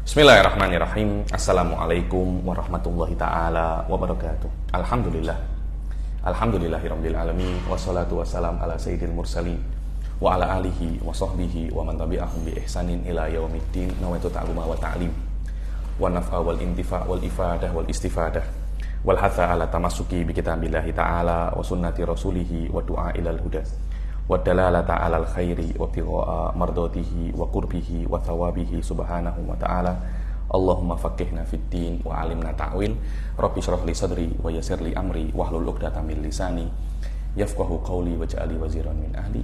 Bismillahirrahmanirrahim. Assalamualaikum warahmatullahi ta'ala wabarakatuh. Alhamdulillah. Alhamdulillahirabbil alamin wassalatu wassalam ala sayyidil mursalin wa ala alihi wa sahbihi wa man tabi'ahum bi ihsanin ila yaumiddin. Nawaitu ta'luma wa ta'lim wa naf'a wal intifa' wal ifadah wal istifadah wal hatha ala tamassuki bi kitabillahi ta'ala wa sunnati rasulih wa du'a ilal huda wa dalalata alal khairi wa tigha'a mardatihi wa qurbihi wa thawabihi subhanahu wa ta'ala. Allahumma faqihna fid din wa alimna ta'wil. Rabbi shrah li sadri wa yassir li amri wahlul 'uqdatam min lisani yafqahu qawli waj'alni waziran min ahli.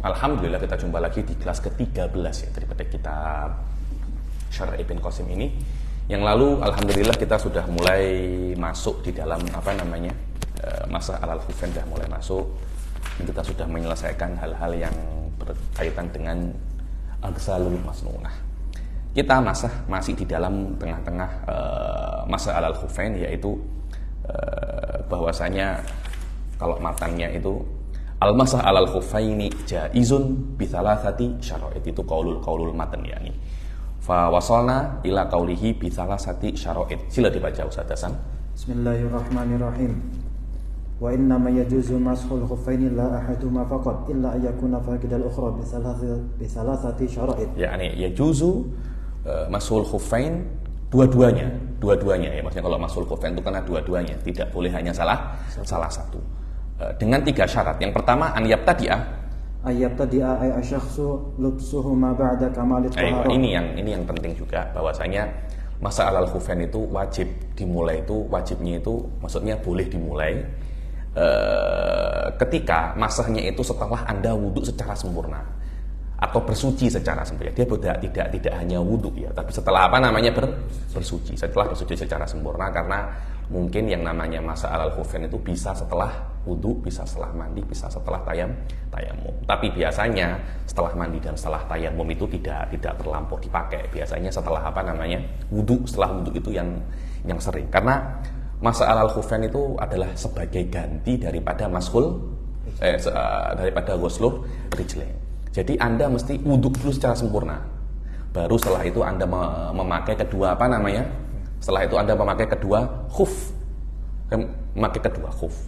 Alhamdulillah, kita jumpa lagi di kelas ke-13 ya daripada kitab Syarh Ibn Qasim ini. Yang lalu alhamdulillah kita sudah mulai masuk di dalam masa al-khuffain, sudah mulai masuk. Dan kita sudah menyelesaikan hal-hal yang berkaitan dengan aghsalul masnunah. Kita masih di dalam tengah-tengah masa al-khuffain, yaitu bahwasanya kalau matanya itu al-masah al-khuffaini jaizun bi thalathati syara'it, itu qaulul matan yakni. Fa wasalna ila qaulihi bi thalathati syara'it. Sila dibaca Ustaz Hasan. Bismillahirrahmanirrahim. Wa inna ma yajuzu mashul khuffaini la ahaduma faqat illa ayyakuna faqidal ukhra bi thalathati syara'it. Yakni yajuzu mashul khuffain dua-duanya ya. Maksudnya kalau mashul khuffain itu karena dua-duanya, tidak boleh hanya salah satu. Dengan 3 syarat. Yang pertama an yabtadi'a ay asyakhsu lubsuhu ma ba'da kamalit taharah. Ini yang penting juga, bahwasanya masa al-khuffain itu wajibnya itu maksudnya boleh dimulai ketika masahnya itu setelah Anda wudhu secara sempurna atau bersuci secara sempurna. Dia tidak hanya wudhu ya, tapi setelah bersuci, setelah bersuci secara sempurna. Karena mungkin yang namanya masa al-khuffain itu bisa setelah wudhu, bisa setelah mandi, bisa setelah tayamum. Tapi biasanya setelah mandi dan setelah tayamum itu tidak terlampau dipakai. Biasanya setelah wudhu, setelah wudhu itu yang sering. Karena masa al-khuffain itu adalah sebagai ganti daripada daripada ghusluh rijlain. Jadi Anda mesti wudhu dulu secara sempurna. Baru setelah itu Anda memakai kedua setelah itu Anda memakai kedua khuf.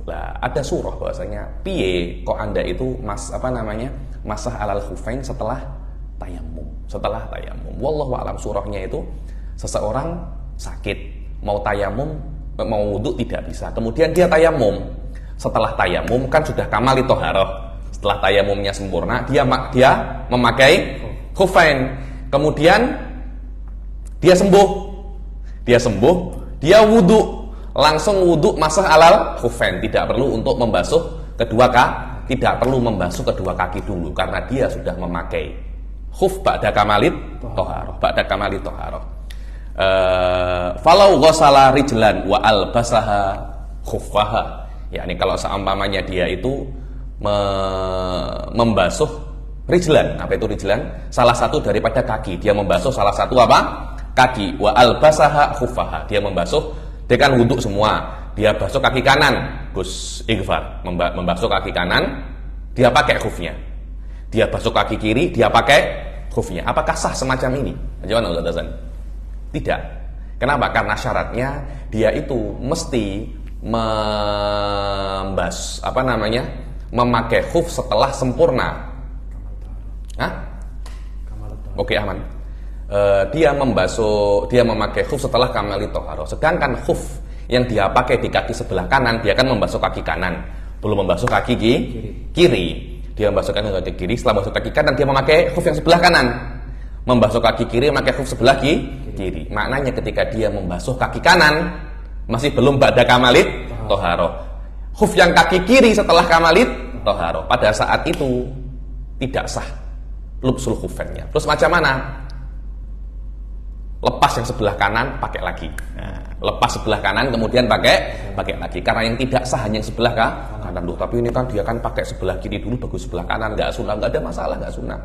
Lah, ada surah bahwasanya piye kok Anda itu masah alal khuffain setelah tayamum. Wallahu a'lam, surahnya itu seseorang sakit, mau wudu tidak bisa. Kemudian dia tayamum. Setelah tayamum kan sudah kamali thaharah. Setelah tayamumnya sempurna, dia memakai khuffain. Kemudian dia sembuh, dia wudu, langsung wudu masah alal khuffain, tidak perlu untuk membasuh kedua kaki dulu, karena dia sudah memakai khuf ba'da kamalit thaharah. Falau ghassala rijlan wa albasaha khuffaha, yakni kalau seumpamanya dia itu membasuh rijlan. Apa itu rijlan? Salah satu daripada kaki. Dia membasuh salah satu kaki. Wa albasaha khuffaha, dia membasuh dengan wudhu semua. Dia basuh kaki kanan, Gus Ighfar membasuh kaki kanan, dia pakai khufnya. Dia basuh kaki kiri, dia pakai khufnya. Apakah sah semacam ini? Jawaban Ustaz Hasan. Tidak. Kenapa? Karena syaratnya dia itu mesti memakai khuf setelah sempurna. Oke, aman. Dia memakai khuf setelah kamalit thaharah. Sedangkan khuf yang dia pakai di kaki sebelah kanan, dia akan membasuh kaki kanan, belum membasuh kaki kiri. Dia membasuh kaki kiri, setelah membasuh kaki kanan dia memakai khuf yang sebelah kanan. Membasuh kaki kiri, memakai khuf sebelah kiri. Maknanya ketika dia membasuh kaki kanan masih belum ba'da kamalit thaharah. Khuf yang kaki kiri setelah kamalit thaharah, pada saat itu tidak sah lubsul khuffainnya. Terus macam mana? Lepas yang sebelah kanan, pakai lagi. Lepas sebelah kanan, kemudian pakai lagi. Karena yang tidak sah hanya yang sebelah kanan. Loh, tapi ini kan dia kan pakai sebelah kiri dulu, bagus sebelah kanan, nggak sunnah, nggak ada masalah, nggak sunnah.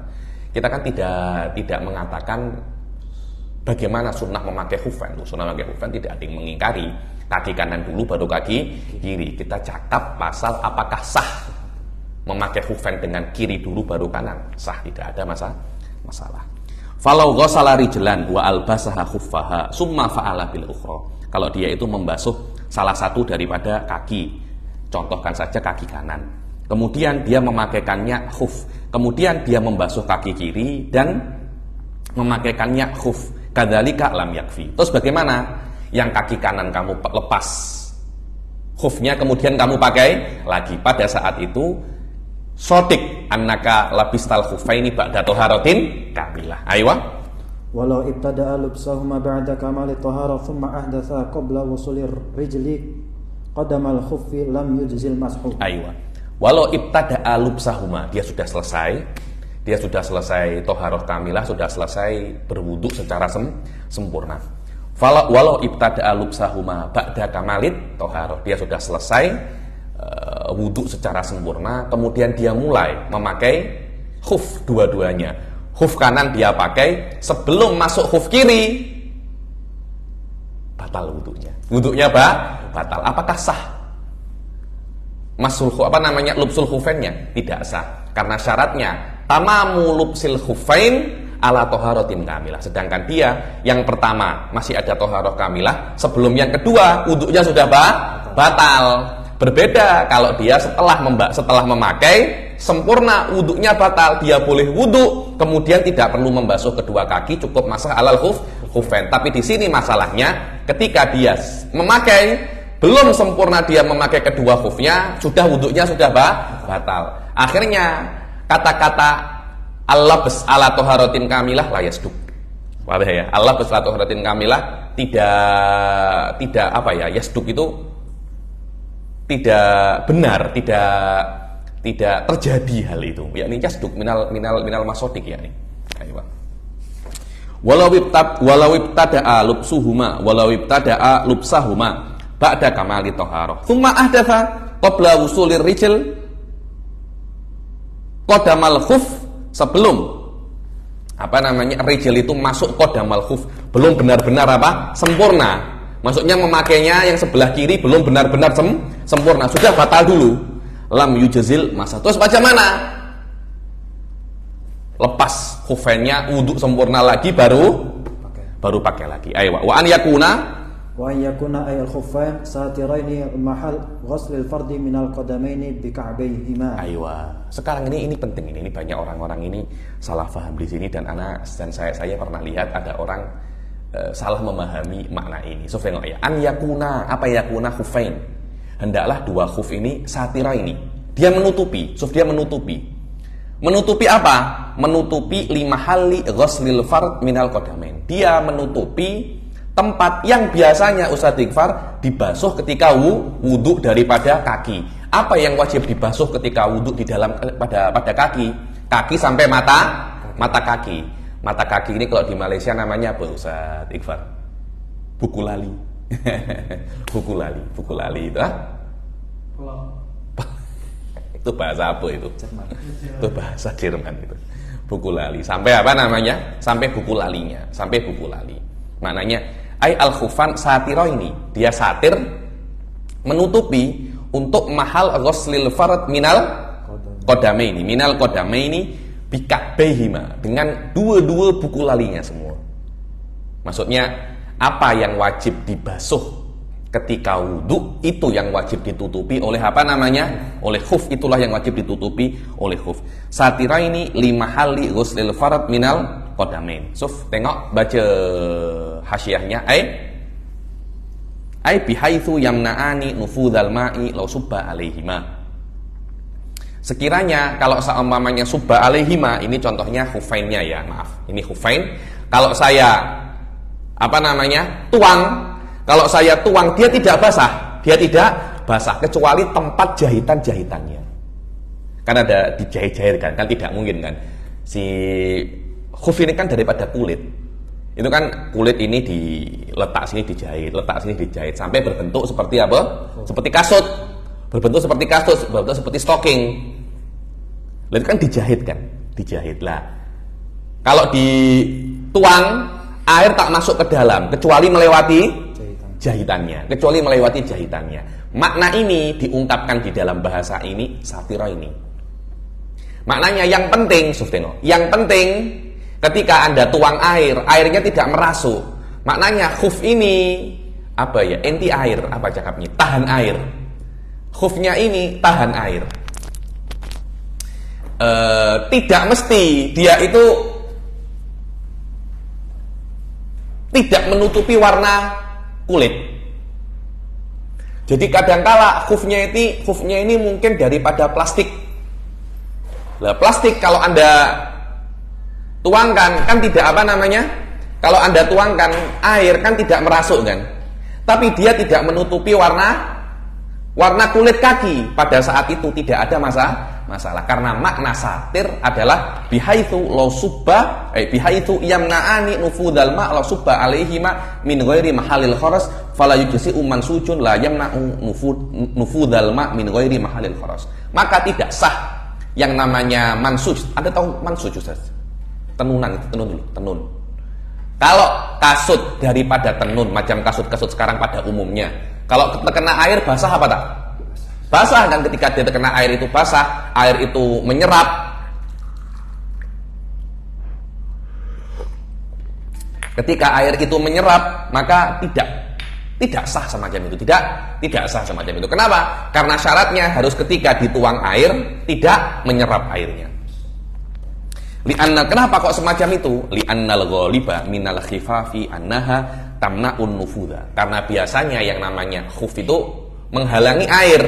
Kita kan tidak mengatakan bagaimana sunnah memakai khuffain. Sunnah memakai khuffain tidak ada yang mengingkari. Kaki kanan dulu, baru kaki kiri. Kita cakap pasal apakah sah memakai khufain dengan kiri dulu baru kanan, sah, tidak ada masalah. Falau ghassala rijlan wa albasaha khuffaha summa fa'ala bil ukhra. Kalau dia itu membasuh salah satu daripada kaki, contohkan saja kaki kanan, kemudian dia memakaikannya khuf, kemudian dia membasuh kaki kiri dan memakaikannya khuf, kadzalika lam yakfi. Terus bagaimana? Yang kaki kanan kamu lepas khufnya, kemudian kamu pakai lagi, pada saat itu sodik annaka labistal khufaini ba'da taharatin kamilah. Aywa. Walau ibtada'a lubsahuma ba'da kamali tahara thumma ahdatha qabla wusulir rijli qadamal khuffi lam yujzil mashu. Aywa. Walau ibtada'a lubsahuma, dia sudah selesai taharah kamilah, sudah selesai berwudu secara sempurna. Walau ibtada'a lubsahuma ba'da kamalit taharah, dia sudah selesai wudu secara sempurna, kemudian dia mulai memakai khuf dua-duanya. Khuf kanan dia pakai, sebelum masuk khuf kiri batal wudunya. Wudunya batal. Apakah sah? Lubsul khufainnya tidak sah, karena syaratnya tamamu lubsil khufain ala taharatin kamilah. Sedangkan dia yang pertama masih ada taharah kamilah, sebelum yang kedua wudunya sudah batal. Berbeda kalau dia setelah memakai sempurna, wudunya batal, dia boleh wudu, kemudian tidak perlu membasuh kedua kaki, cukup masah alal khufain. Tapi di sini masalahnya, ketika dia memakai, belum sempurna dia memakai kedua khufnya, sudah wudunya sudah batal. Akhirnya kata-kata al-labs ala taharatin kamilah la yasduk. Paham ya? Al-labs ala taharatin kamilah tidak yasduk itu tidak benar, tidak terjadi hal itu. Yakni yasduk minal masodik, yakni. Ayo. Walau ibtada'a lubsahuma ba'da kamali taharah thumma ahdatha qabla wusulir rijl qadamal khuf, sebelum rijl itu masuk qadamal khuf, belum benar-benar sempurna. Maksudnya memakainya yang sebelah kiri belum benar-benar sempurna, sudah batal dulu. Lam yujzil masa. Terus bagaimana? Lepas khufainnya, wudu sempurna lagi, baru pakai lagi. Ayo, wa an yakuna ay al-khuffain satiraini mahal ghuslil fardi minal qadamaini bi ka'bayhima. Ayo. Sekarang ini penting, ini banyak orang-orang ini salah paham di sini, dan saya pernah lihat ada orang salah memahami makna ini. So, tengok ya, an yakuna, apa yakuna khuffain? Hendaklah dua khuf ini satira ini. Dia menutupi, Menutupi apa? Menutupi limahali ghuslil fard minal qadamain. Dia menutupi tempat yang biasanya Ustaz Iqfar dibasuh ketika wudu daripada kaki. Apa yang wajib dibasuh ketika wudu di dalam pada kaki? Kaki sampai mata kaki. Mata kaki ini kalau di Malaysia namanya apa Ustaz Iqfar? Buku lali. Buku lali itu itu bahasa apa itu? Jerman. Itu bahasa Jerman itu. Buku lali. Sampai sampai buku lalinya, maknanya ay al-khufan satiro ini, dia satir menutupi untuk mahal ghuslil fard minal qadamaini bika'bayhima, dengan dua buku lalinya semua. Maksudnya apa yang wajib dibasuh ketika wudu, itu yang wajib ditutupi oleh oleh khuf, itulah yang wajib ditutupi oleh khuf. Satira ini limahali ghuslil fard minal qadamain. Suf, tengok baca hasyiahnya, ay bihaitsu yamna'ani nufudhal ma'i law subba alaihima. Sekiranya kalau seumpamanya subba alaihima, ini contohnya khufainnya ya, maaf. Ini khufain. Kalau saya tuang, kalau saya tuang dia tidak basah kecuali tempat jahitannya. Kan ada dijahit-jahit kan tidak mungkin kan. Si khuf ini kan daripada kulit. Itu kan kulit ini letak sini dijahit sampai berbentuk seperti apa? Seperti kasut. Berbentuk seperti stocking. Lalu kan dijahit lah. Kalau dituang, air tak masuk ke dalam kecuali melewati jahitannya. Makna ini diungkapkan di dalam bahasa ini satira ini. Maknanya yang penting, yang penting ketika Anda tuang air, airnya tidak merasuk. Maknanya khuf ini apa ya? Enti air, apa cakapnya? Tahan air. Khufnya ini tahan air. Tidak mesti dia itu tidak menutupi warna kulit. Jadi kadangkala khufnya ini mungkin daripada plastik. Lah plastik kalau Anda tuangkan kan tidak kalau Anda tuangkan air kan tidak merasuk kan. Tapi dia tidak menutupi warna kulit kaki. Pada saat itu tidak ada masalah karena makna satir adalah bihaitsu yamna'ani nufudal ma la subba alaihi ma min ghairi mahallil kharas fala yujzi mansujun la yamna'u nufudal ma min ghairi mahallil kharas. Maka tidak sah yang namanya mansuj. Anda tahu mansuj Ustaz? Tenunan itu, tenun. Kalau kasut daripada tenun, macam kasut-kasut sekarang pada umumnya, kalau terkena air basah apa tak? Basah kan, ketika dia terkena air itu basah, air itu menyerap. Ketika air itu menyerap, maka tidak sah semacam itu, tidak sah semacam itu. Kenapa? Karena syaratnya harus ketika dituang air tidak menyerap airnya. Kenapa kok semacam itu? Li'annal ghaliba minal khifafi annaha tamna'un nufudha. Karena biasanya yang namanya khuf itu menghalangi air.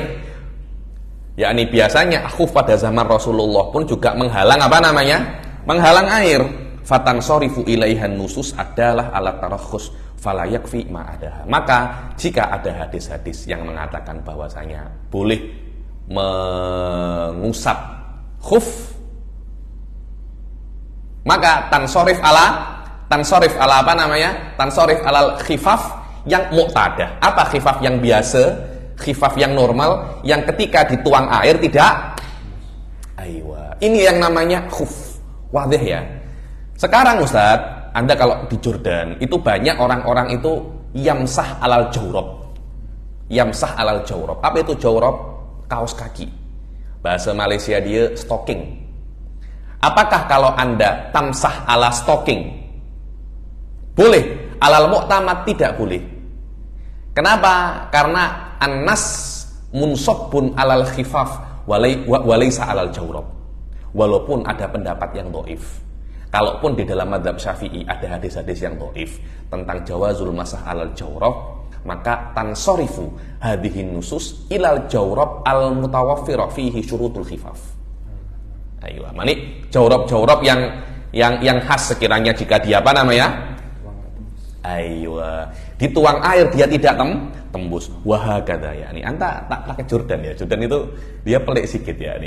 Yakni biasanya khuf pada zaman Rasulullah pun juga menghalang menghalang air. Fatan sorifu ilaihan nusus adalah alat tarakhus fala yakfi ma'adaha. Maka jika ada hadis-hadis yang mengatakan bahwasanya boleh mengusap khuf, maka tansorif ala tansorif alal khifaf yang mu'tadah. Apa khifaf yang biasa? Khifaf yang normal, yang ketika dituang air tidak. Ini yang namanya khuf. Wadih ya. Sekarang Ustaz, Anda kalau di Jordan itu banyak orang-orang itu yamsah alal jawrab. Yamsah alal jawrab. Apa itu jawrab? Kaos kaki. Bahasa Malaysia dia stocking. Apakah kalau Anda tamsah ala stocking? Boleh. Alal mu'tamad tidak boleh. Kenapa? Karena an-nas munsabbun alal khifaf walaysa alal jawrab. Walaupun ada pendapat yang dhaif. Kalaupun di dalam mazhab Syafi'i ada hadis-hadis yang dhaif tentang jawazul masah alal jawrab, maka tansorifu hadhihi nusus ilal jawrab al mutawaffir fihi syurutul khifaf. Mani jawrab yang khas sekiranya jika dia dituang air dia tidak tembus. Wahakadha ya. Ini Anda tak pakai Jordan ya. Jordan itu dia pelik sedikit ya.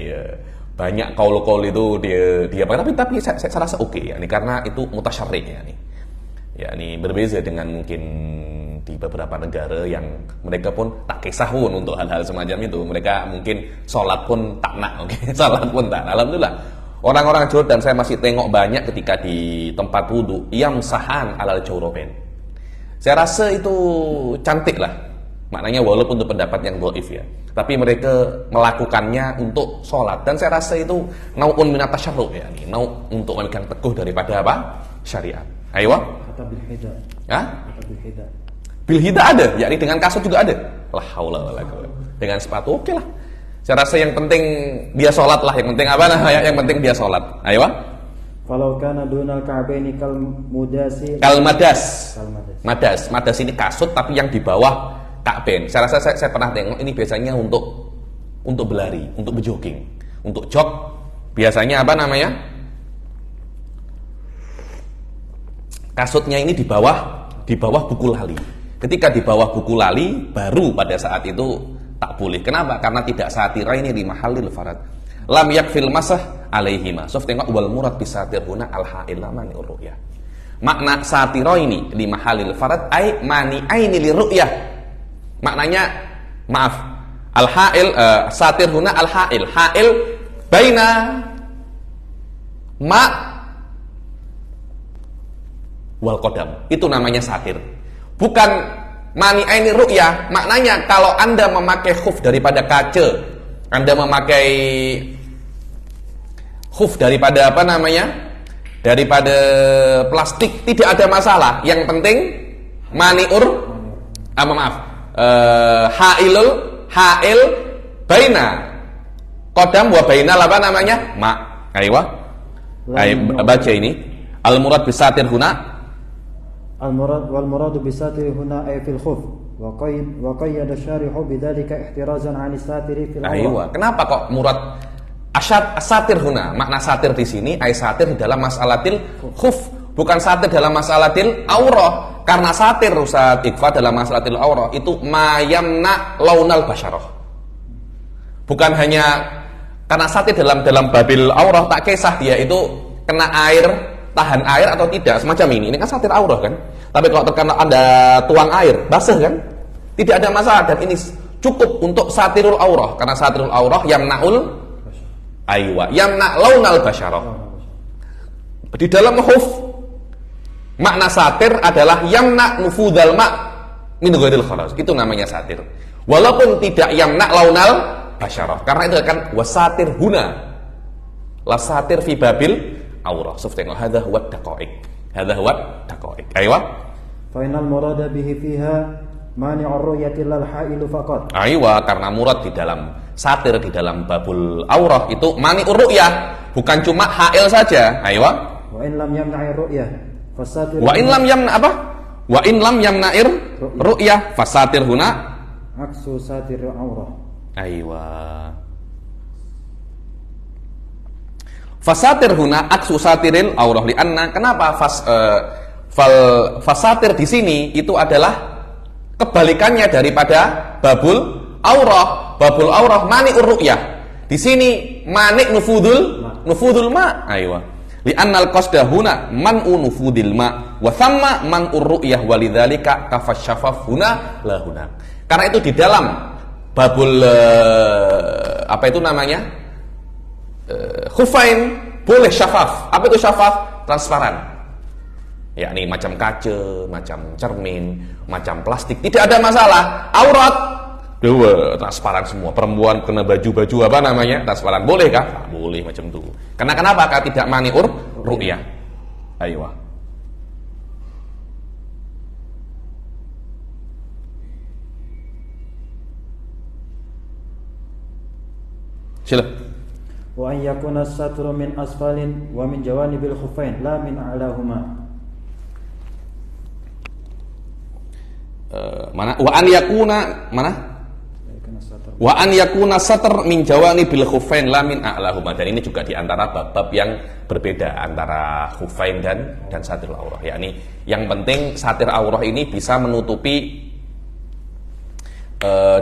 Banyak kaul-kaul itu dia pakai, tapi saya rasa oke ya. Ini karena itu mutasyarri ya. Ini berbeza dengan mungkin di beberapa negara yang mereka pun tak kisah pun untuk hal-hal semacam itu. Mereka mungkin sholat pun tak nak, sholat pun tak. Alhamdulillah orang-orang Jordan saya masih tengok banyak ketika di tempat wudu yamsahan alal jawraben. Saya rasa itu cantik lah. Maknanya walaupun untuk pendapat yang dhaif ya, tapi mereka melakukannya untuk sholat, dan saya rasa itu nau'un minat tasyarru ya, untuk memegang teguh daripada apa? Syariat. Ayo. Kata bil hida. Kata bil hida. Bil hida ada, yakni dengan kasut juga ada. La haula wala quwwata. Dengan sepatu oke lah. Saya rasa yang penting dia sholat lah, yang penting apa namanya? Yang penting dia sholat. Ayo. Kalau kana dunal ka'baini kal madas. Madas ini kasut tapi yang di bawah Ka'ben. Saya rasa saya pernah tengok ini biasanya untuk berlari, untuk berjogging, untuk jog. Biasanya apa namanya? Kasutnya ini di bawah buku lali. Ketika di bawah buku lali baru pada saat itu tak boleh. Kenapa? Karena tidak satira ini di mahallil farad. Lam yakfil masah alaihima. Sof tengok wal murad bisatir huna al ha'il mani ru'yah. Makna satira ini di mahallil farad ai mani aini li ru'yah. Maknanya, maaf, al-ha'il, satir huna al-ha'il. Ha'il baina ma wal qadam. Itu namanya satir. Bukan mani aini ru'yah. Maknanya kalau Anda memakai khuf daripada kaca, Anda memakai khuf daripada apa namanya? Daripada plastik tidak ada masalah. Yang penting hail baina qadam wa bainal apa namanya? Aywa. Baca ini. Al-murad bisatir huna. Al-murad wal murad bisatir huna ay fil khuf. Wa qayyada syarihu bidzalika ihtirazan 'an as-satiri fil awrah. Kenapa kok murad asatir huna? Makna satir di sini ay satir di dalam mas'alatil khuf, bukan satir dalam mas'alatil aurah. Karena satir Ustaz Iqfa dalam mas'alatil aurah itu mayamna launal basyarah. Bukan hanya karena satir dalam babil aurah tak kisah dia itu kena air, tahan air atau tidak, semacam ini. Ini kan satir aurah kan. Tapi kalau terkena Anda tuang air, basah kan? Tidak ada masalah dan ini cukup untuk satirul aurah karena satirul aurah yamnaul launal basyarah. Di dalam khuf makna satir adalah yamna nufudal min ghairil khalas. Itu namanya satir. Walaupun tidak yamna launal basyarah. Karena itu akan wasatir huna. La satir fi babil aurah. Suftan hadza huwa daqaiq. Hadza huwa daqaiq. Aywa. Fa innal murada bihi fiha mani'ur ru'yati lil hailu faqat. Aywa, karena murad di dalam satir di dalam babul aurah itu mani'ur ru'yah, bukan cuma hail saja. Aywa. Wa in lam yamna'ir ru'yah fasatir. Wa in lam yamna apa? Wa in lam yamna'ir ru'yah fasatir huna aksu satir aurah. Aywa. Fasatir huna aksu satiril aurah li anna. Kenapa fasatir di sini itu adalah kebalikannya daripada babul aurah. Babul aurah mani'ur ru'yah. Di sini mani' nufudul ma. Aywa. Li annal qasda huna man'u nufudil ma wa thamma man'ur ru'yah walidzalika kafasyafaf huna la huna. Karena itu di dalam babul apa itu namanya? Khufain boleh syafaf. Apa itu syafaf? Transparan. Yakni macam kaca, macam cermin, macam plastik, tidak ada masalah. Aurat transparan semua. Perempuan kena baju-baju apa namanya? Transparan. Boleh kah? Tak boleh macam itu. Karena kenapa? Karena tidak mani'ur ru'yah. Aywa. Sila. Wa an yakuna as-satru min asfalin wa min jawanibil khuffain la min a'lahuma. Mana? Wa an yakuna mana? Wa an yakuna satr min jawanibil khuffain la min a'lahuma. Dan ini juga di antara bab-bab yang berbeda antara khuffain dan satir aurah. Yakni yang penting satir aurah ini bisa menutupi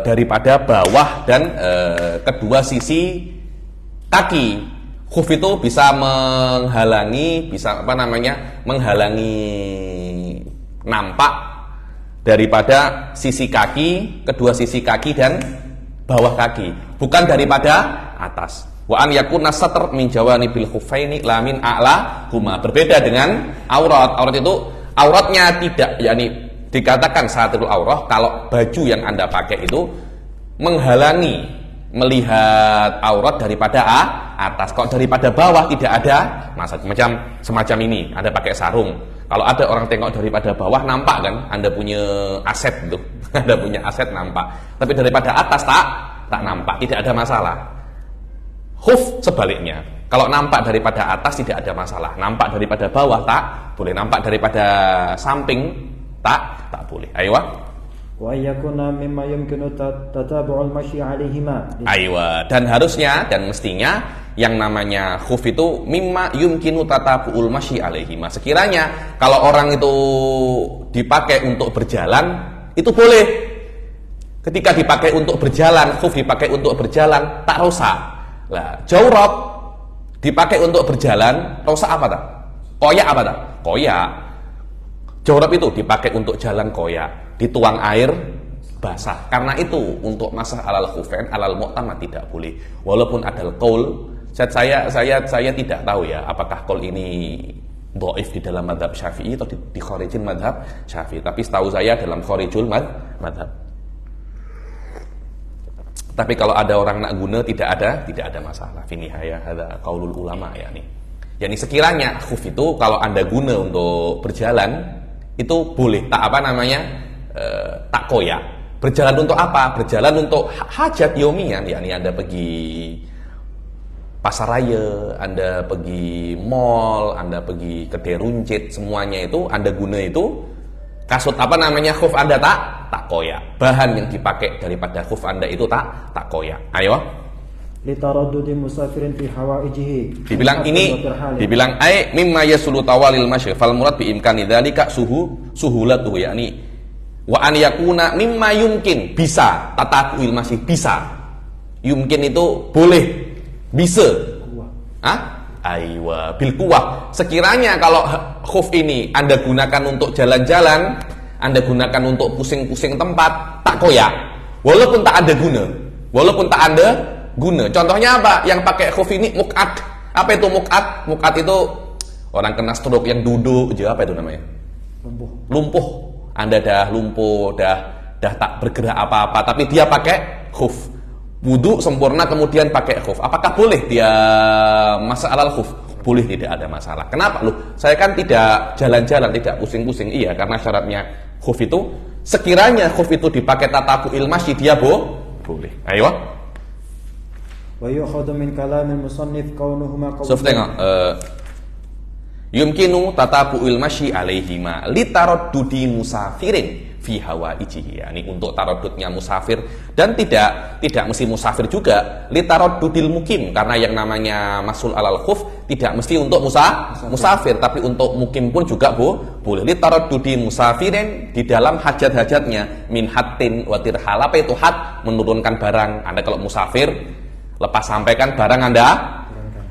daripada bawah dan kedua sisi kaki. Khuf itu bisa menghalangi, bisa apa namanya? Menghalangi nampak daripada sisi kaki, kedua sisi kaki dan bawah kaki, bukan daripada atas. Wa an yakuna satr min jawanibil khuffaini la min a'la huma. Berbeda dengan aurat. Aurat itu auratnya tidak, yakni dikatakan satirul aurah kalau baju yang Anda pakai itu menghalangi melihat aurat daripada atas. Kok daripada bawah tidak ada macam semacam ini. Anda pakai sarung. Kalau ada orang tengok daripada bawah nampak kan? Anda punya aset itu. Anda punya aset nampak. Tapi daripada atas tak nampak, tidak ada masalah. Khuf sebaliknya. Kalau nampak daripada atas tidak ada masalah. Nampak daripada bawah tak boleh. Nampak daripada samping tak boleh. Aywa. Wa yakuna mimma yumkinu tatabu'ul masyi 'alaihima. Aywa, dan harusnya dan mestinya yang namanya khuf itu mimma yumkinu tatabu'ul masyi 'alaihima. Sekiranya kalau orang itu dipakai untuk berjalan, itu boleh. Ketika dipakai untuk berjalan, khuf dipakai untuk berjalan, tak rusak. Lah, jawrab dipakai untuk berjalan, rusak apa tak? Koyak apa tak? Koyak. Jawrab itu dipakai untuk jalan koyak. Dituang air basah. Karena itu untuk masah alal khufain alal mu'tamad tidak boleh. Walaupun ada qaul, saya tidak tahu ya apakah qaul ini dhaif di dalam mazhab Syafi'i atau di kharijil mazhab Syafi'i. Tapi setahu saya dalam kharijul mazhab. Tapi kalau ada orang nak guna tidak ada masalah. Fi nihaya hadza qaulul ulama yakni. Yani sekiranya khuf itu kalau Anda guna untuk berjalan itu boleh tak koyak. Berjalan untuk apa? Berjalan untuk hajat yaumian, yakni Anda pergi pasar raya, Anda pergi mall, Anda pergi kedai runcit, semuanya itu Anda guna itu kasut khuf Anda tak koyak. Bahan yang dipakai daripada khuf Anda itu tak koyak. Ayo. Litaraddudi musafirin fi hawaijihi. Dibilang ai mimma yasulu tawalil masy fal murad bi imkani dzalika suhulatuhu yakni wa an yakuna mimma yumkin, bisa tatakuil masih bisa. Yumkin itu boleh, bisa. Aywa bil kuwah. Sekiranya kalau khuf ini Anda gunakan untuk jalan-jalan, Anda gunakan untuk pusing-pusing tempat, tak koyak. Walaupun tak Anda guna. Contohnya apa? Yang pakai khuf ini muk'ad. Apa itu muk'ad? Muk'ad itu orang kena stroke yang duduk aja, apa itu namanya? Lumpuh. Anda dah lumpuh, dah tak bergerak apa-apa, tapi dia pakai khuf. Wudu sempurna kemudian pakai khuf. Apakah boleh dia masalah khuf? Boleh, tidak ada masalah. Kenapa? Saya kan tidak jalan-jalan, tidak pusing-pusing. Iya, karena syaratnya khuf itu sekiranya khuf itu dipakai tatabu'il masyi, dia boleh. Ayo. Wa yukhadhu min kalamil musannif kaunuhuma tengok yumkinu tatabu'il masyi alaihima litaraddudi musafirin fi hawaijihi, yani untuk taraddudnya musafir, dan tidak mesti musafir juga, litaraddudil mukim, karena yang namanya masul alal khuf tidak mesti untuk musafir, tapi untuk mukim pun juga boleh. Litaraddudi musafirin, di dalam hajat-hajatnya, min hatin wa tirhal. Apa itu hat? Menurunkan barang. Anda kalau musafir lepas sampaikan barang Anda,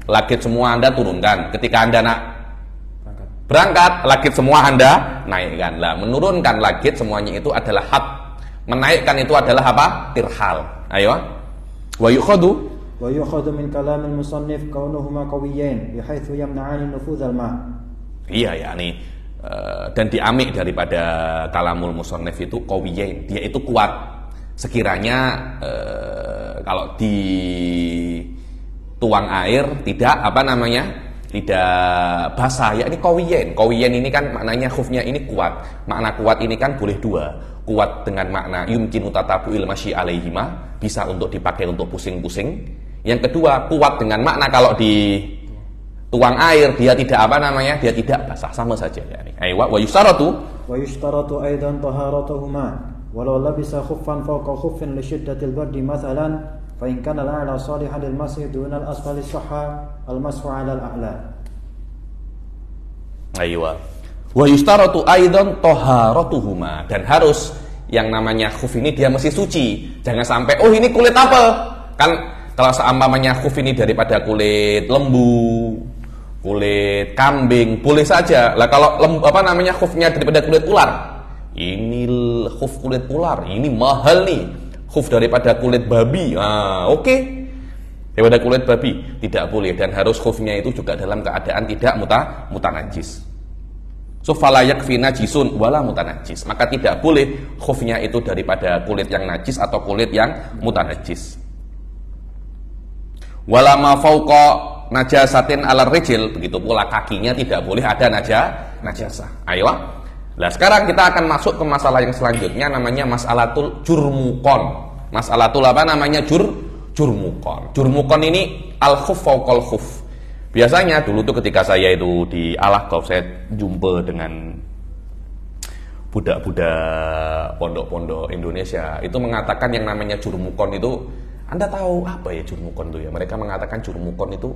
lagit semua Anda turunkan. Ketika Anda nak berangkat, lagit semua Anda naikkan. Lah, menurunkan lagit semuanya itu adalah hat. Menaikkan itu adalah apa? Tirhal. Ayo. Wa yukhadhu min kalamil musannif kaunuhuma qawiyyain bihaitsu yamna'ani nufuzal ma. Iya, yakni dan diamik daripada kalamul musannif itu qawiyyain, dia itu kuat. Sekiranya kalau di tuang air tidak tidak basah, ya ini qawiyan. Qawiyan ini kan maknanya khufnya ini kuat. Makna kuat ini kan boleh dua. Kuat dengan makna yumkinu tatabu'il masyi alaihima, bisa untuk dipakai untuk pusing-pusing. Yang kedua, kuat dengan makna kalau di tuang air dia tidak dia tidak basah, sama saja ya. Aywa wa yushtaratu aidan taharatuhuma walau labisa khuffan fawqa khuffin li shiddatil bardi mathalan fa in kana al-a'la salihan lil masih duna al-asfali sahha al-mashu 'ala al-a'la. Aywa. Wa yustaratu aidan taharatuhuma, dan harus yang namanya khuf ini dia mesti suci. Jangan sampai ini kulit apa? Kan kalau seumpamanya khuf ini daripada kulit lembu, kulit kambing, boleh saja. Lah kalau khufnya daripada kulit ular, ini khuf kulit ular, ini mahal nih. Khuf daripada kulit babi, oke. Daripada kulit babi tidak boleh, dan harus khufnya itu juga dalam keadaan tidak mutanajis. So fala yakfi najisun wala mutanajis, maka tidak boleh khufnya itu daripada kulit yang najis atau kulit yang mutanajis. Wala ma fauqa najasatin alar rijil, begitu pula kakinya tidak boleh ada najasah. Ayo. Nah, sekarang kita akan masuk ke masalah yang selanjutnya, namanya mas'alatul jurmukon. Mas'alatul jurmukon. Jurmukon ini al-khuf fauqal khuf. Biasanya dulu tuh ketika saya itu di Al-Ahqaf, saya jumpa dengan budak-budak pondok-pondok Indonesia, itu mengatakan yang namanya jurmukon itu, Anda tahu apa ya jurmukon itu ya? Mereka mengatakan jurmukon itu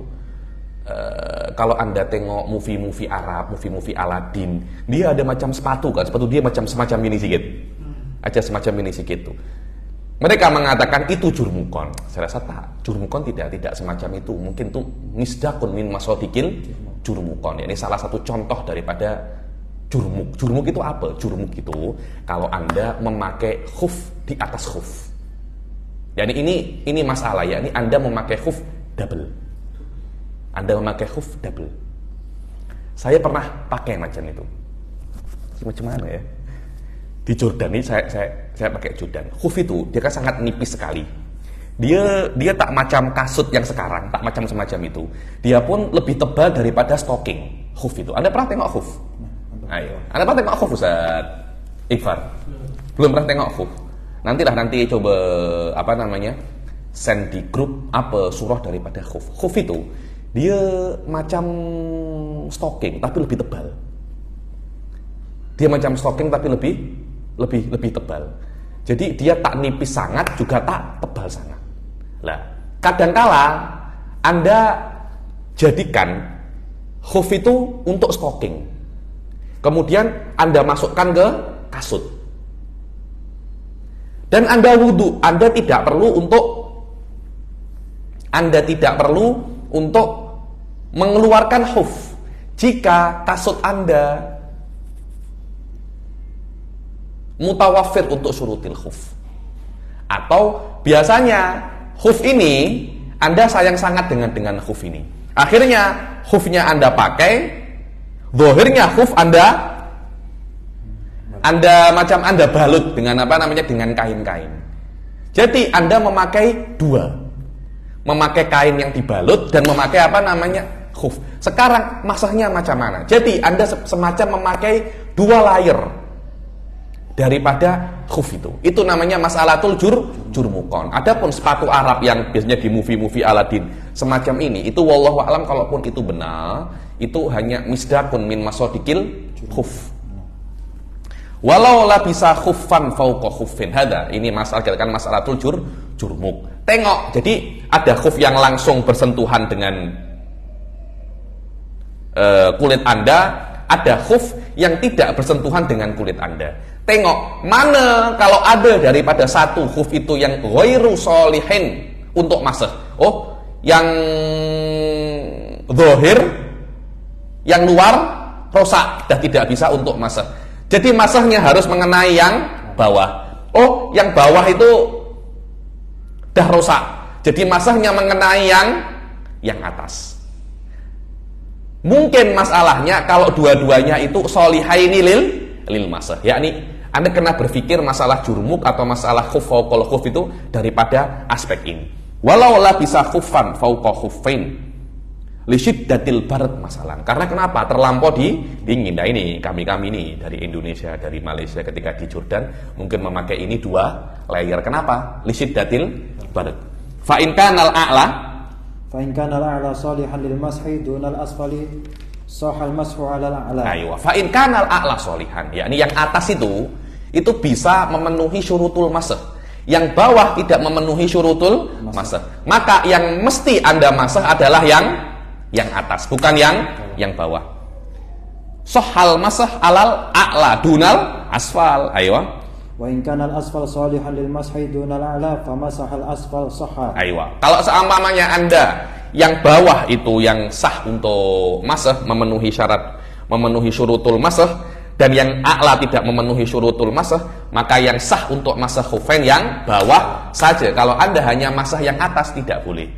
kalau Anda tengok movie-movie Arab, movie-movie Aladdin, dia ada macam sepatu kan, sepatu dia semacam ini sedikit, aja semacam ini sedikit tuh. Mereka mengatakan itu jurmukon. Saya rasa tak, jurmukon tidak semacam itu. Mungkin itu misdaqun min masodikil jurmukon. Ini salah satu contoh daripada jurmuk. Jurmuk itu apa? Jurmuk itu kalau Anda memakai khuf di atas khuf. Yani ini masalah ya. Ini Anda memakai khuf double. Anda memakai khuf double. Saya pernah pakai macam itu. Macam mana ya? Di Jordan ini saya pakai Jordan. Khuf itu dia kan sangat nipis sekali. Dia tak macam kasut yang sekarang, tak macam semacam itu. Dia pun lebih tebal daripada stocking khuf itu. Anda pernah tengok khuf? Ayo, Anda pernah tengok khuf, Ustaz Iqfar? Belum pernah tengok khuf. Nanti coba send di grup apa surah daripada khuf. Khuf itu dia macam stocking tapi lebih tebal. Dia macam stocking tapi lebih tebal. Jadi dia tak nipis sangat juga tak tebal sangat. Lah, kadangkala Anda jadikan khuf itu untuk stocking. Kemudian Anda masukkan ke kasut. Dan Anda wudu, Anda tidak perlu untuk mengeluarkan khuf. Jika kasut Anda mutawafir untuk syurutil khuf. Atau biasanya khuf ini Anda sayang sangat dengan khuf ini. Akhirnya khufnya Anda pakai, zahirnya khuf Anda balut dengan dengan kain-kain. Jadi Anda memakai dua. Memakai kain yang dibalut dan memakai khuf. Sekarang masahnya macam mana? Jadi Anda semacam memakai dua layer daripada khuf itu. Itu namanya mas'alatul jurmukon. Adapun sepatu Arab yang biasanya di movie-movie Aladin semacam ini, itu wallahu a'lam kalaupun itu benar, itu hanya misdakun min masodikil khuf. Walau la bisa khuffan fauqa khuffin hada. Ini mas'alatul jurmuk. Tengok, jadi ada khuf yang langsung bersentuhan dengan kulit Anda, ada khuf yang tidak bersentuhan dengan kulit Anda. Tengok, mana kalau ada daripada satu khuf itu yang ghairu sholihin untuk masah. Oh, yang zahir, yang luar rosak, dah tidak bisa untuk masah. Jadi masahnya harus mengenai yang bawah. Oh, yang bawah itu dah rosak. Jadi masahnya mengenai yang atas. Mungkin masalahnya kalau dua-duanya itu sholihaini lil masah, yakni Anda kena berpikir masalah jurmuk atau masalah khuf fauqal khuf itu daripada aspek ini. Walau la bisa khuffan fauqa khuffain li syiddatil barad masalan. Karena kenapa? Terlampau dingin. Nah, ini kami ini dari Indonesia, dari Malaysia ketika di Jordan mungkin memakai ini dua layer. Kenapa? Li syiddatil barad. Fa in kana al-a'la salihan lil mashi dunal asfali sahal mashu 'ala al-a'la. Aywa, fa in kana al-a'la salihan, yakni yang atas itu bisa memenuhi syurutul masah. Yang bawah tidak memenuhi syurutul masah. Maka yang mesti Anda masah adalah yang atas, bukan yang bawah. Sahal masah alal a'la dunal asfal. Aywa. Wa in kana al-asfal salihan lil mashi dunal a'la famasahal asfal sahha. Aywa. Kalau seumpamanya Anda yang bawah itu yang sah untuk masah, memenuhi syurutul masah, dan yang a'la tidak memenuhi syurutul masah, maka yang sah untuk masah khufain yang bawah saja. Kalau Anda hanya masah yang atas tidak boleh.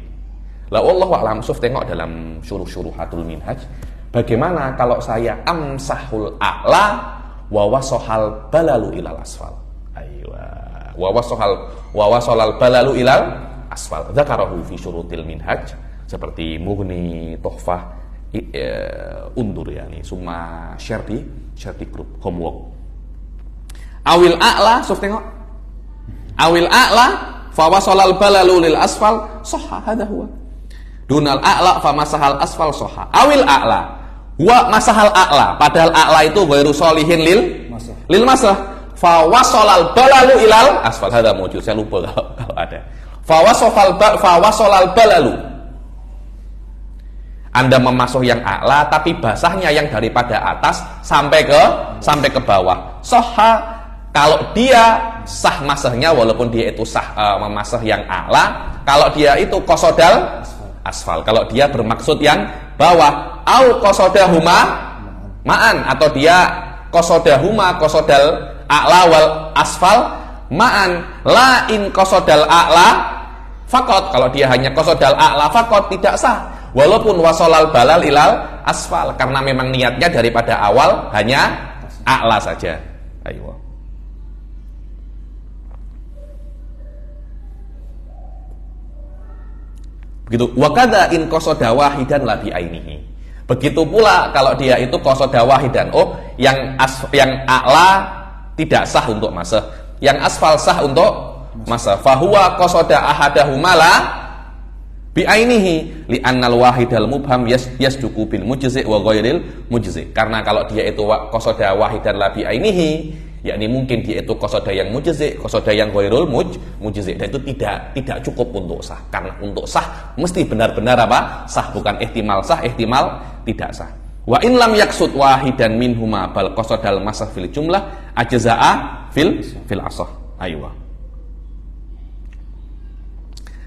La wallahu a'lam. Tengok dalam syuruhatul minhaj, bagaimana kalau saya amsahul a'la wa wasohal balalu ilal asfal. Aywa. Wa wasohal balalu ilal asfal. Dzakarahu fi syurutil minhaj, seperti Mughni, Tuhfah, undur yani summa share di grup homework. Awil a'la, tengok. Awil a'la fa wasalal balalu lil asfal sahha, hadha huwa. Dunal a'la fa masahal asfal sahha. Awil a'la wa masahal a'la, padahal a'la itu ghairu sholihin lil masah. Fa wasalal balalu ilal asfal, hadha mujud. Saya lupa kalau ada. Fa wasalal balalu, Anda memasuh yang a'la tapi basahnya yang daripada atas sampai ke bawah. Sahha, kalau dia sah masahnya walaupun dia itu sah memasah yang a'la, kalau dia itu qasodal asfal, kalau dia bermaksud yang bawah, au qasodahuma ma'an, atau dia qasodal a'la wal asfal ma'an. La in qasodal a'la faqat, kalau dia hanya qasodal a'la faqat tidak sah. Walaupun wasolal balal ilal asfal, karena memang niatnya daripada awal hanya a'la saja. Ayo. Begitu. Wa kadza in qasada wahidan la bi ainihi. Begitu pula kalau dia itu qasada wahidan, yang a'la tidak sah untuk masah, yang asfal sah untuk masah. Fa huwa qasada ahadahuma la bi ainihi li annal wahidal mubham yasduqu bil mujzi' wa ghairil mujzi'. Karena kalau dia itu qasada wahidan la bi ainihi, yakni mungkin dia itu qasada yang mujzi', qasada yang ghairul mujzi', dan itu tidak cukup untuk sah. Karena untuk sah mesti benar-benar apa? Sah, bukan ihtimal sah, ihtimal tidak sah. Wa in lam yaksud wahidan minhuma bal qasadal masah fil jumlah ajza'a fil asah. Aywa.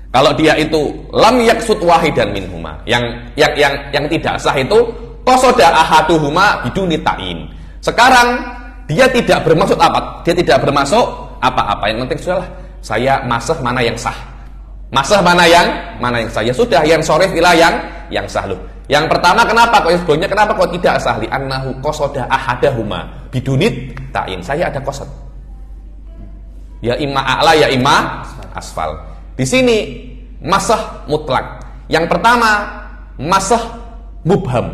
Kalau dia itu lam yaksud wahidan minhuma, yang tidak sah itu qasada ahaduhuma biduni ta'in. Sekarang dia tidak bermaksud apa? Dia tidak bermaksud apa-apa. Yang penting sudahlah, saya masah mana yang sah. Masah mana yang sah. Ya sudah, yang sharif ilah yang sah loh. Yang pertama kenapa kok sebelumnya kenapa kok tidak sah? Li annahu qasada ahadahuma bidunit ta'in. Saya ada qasad. Ya imma a'la ya imma asfal. Di sini masah mutlak. Yang pertama masah mubham.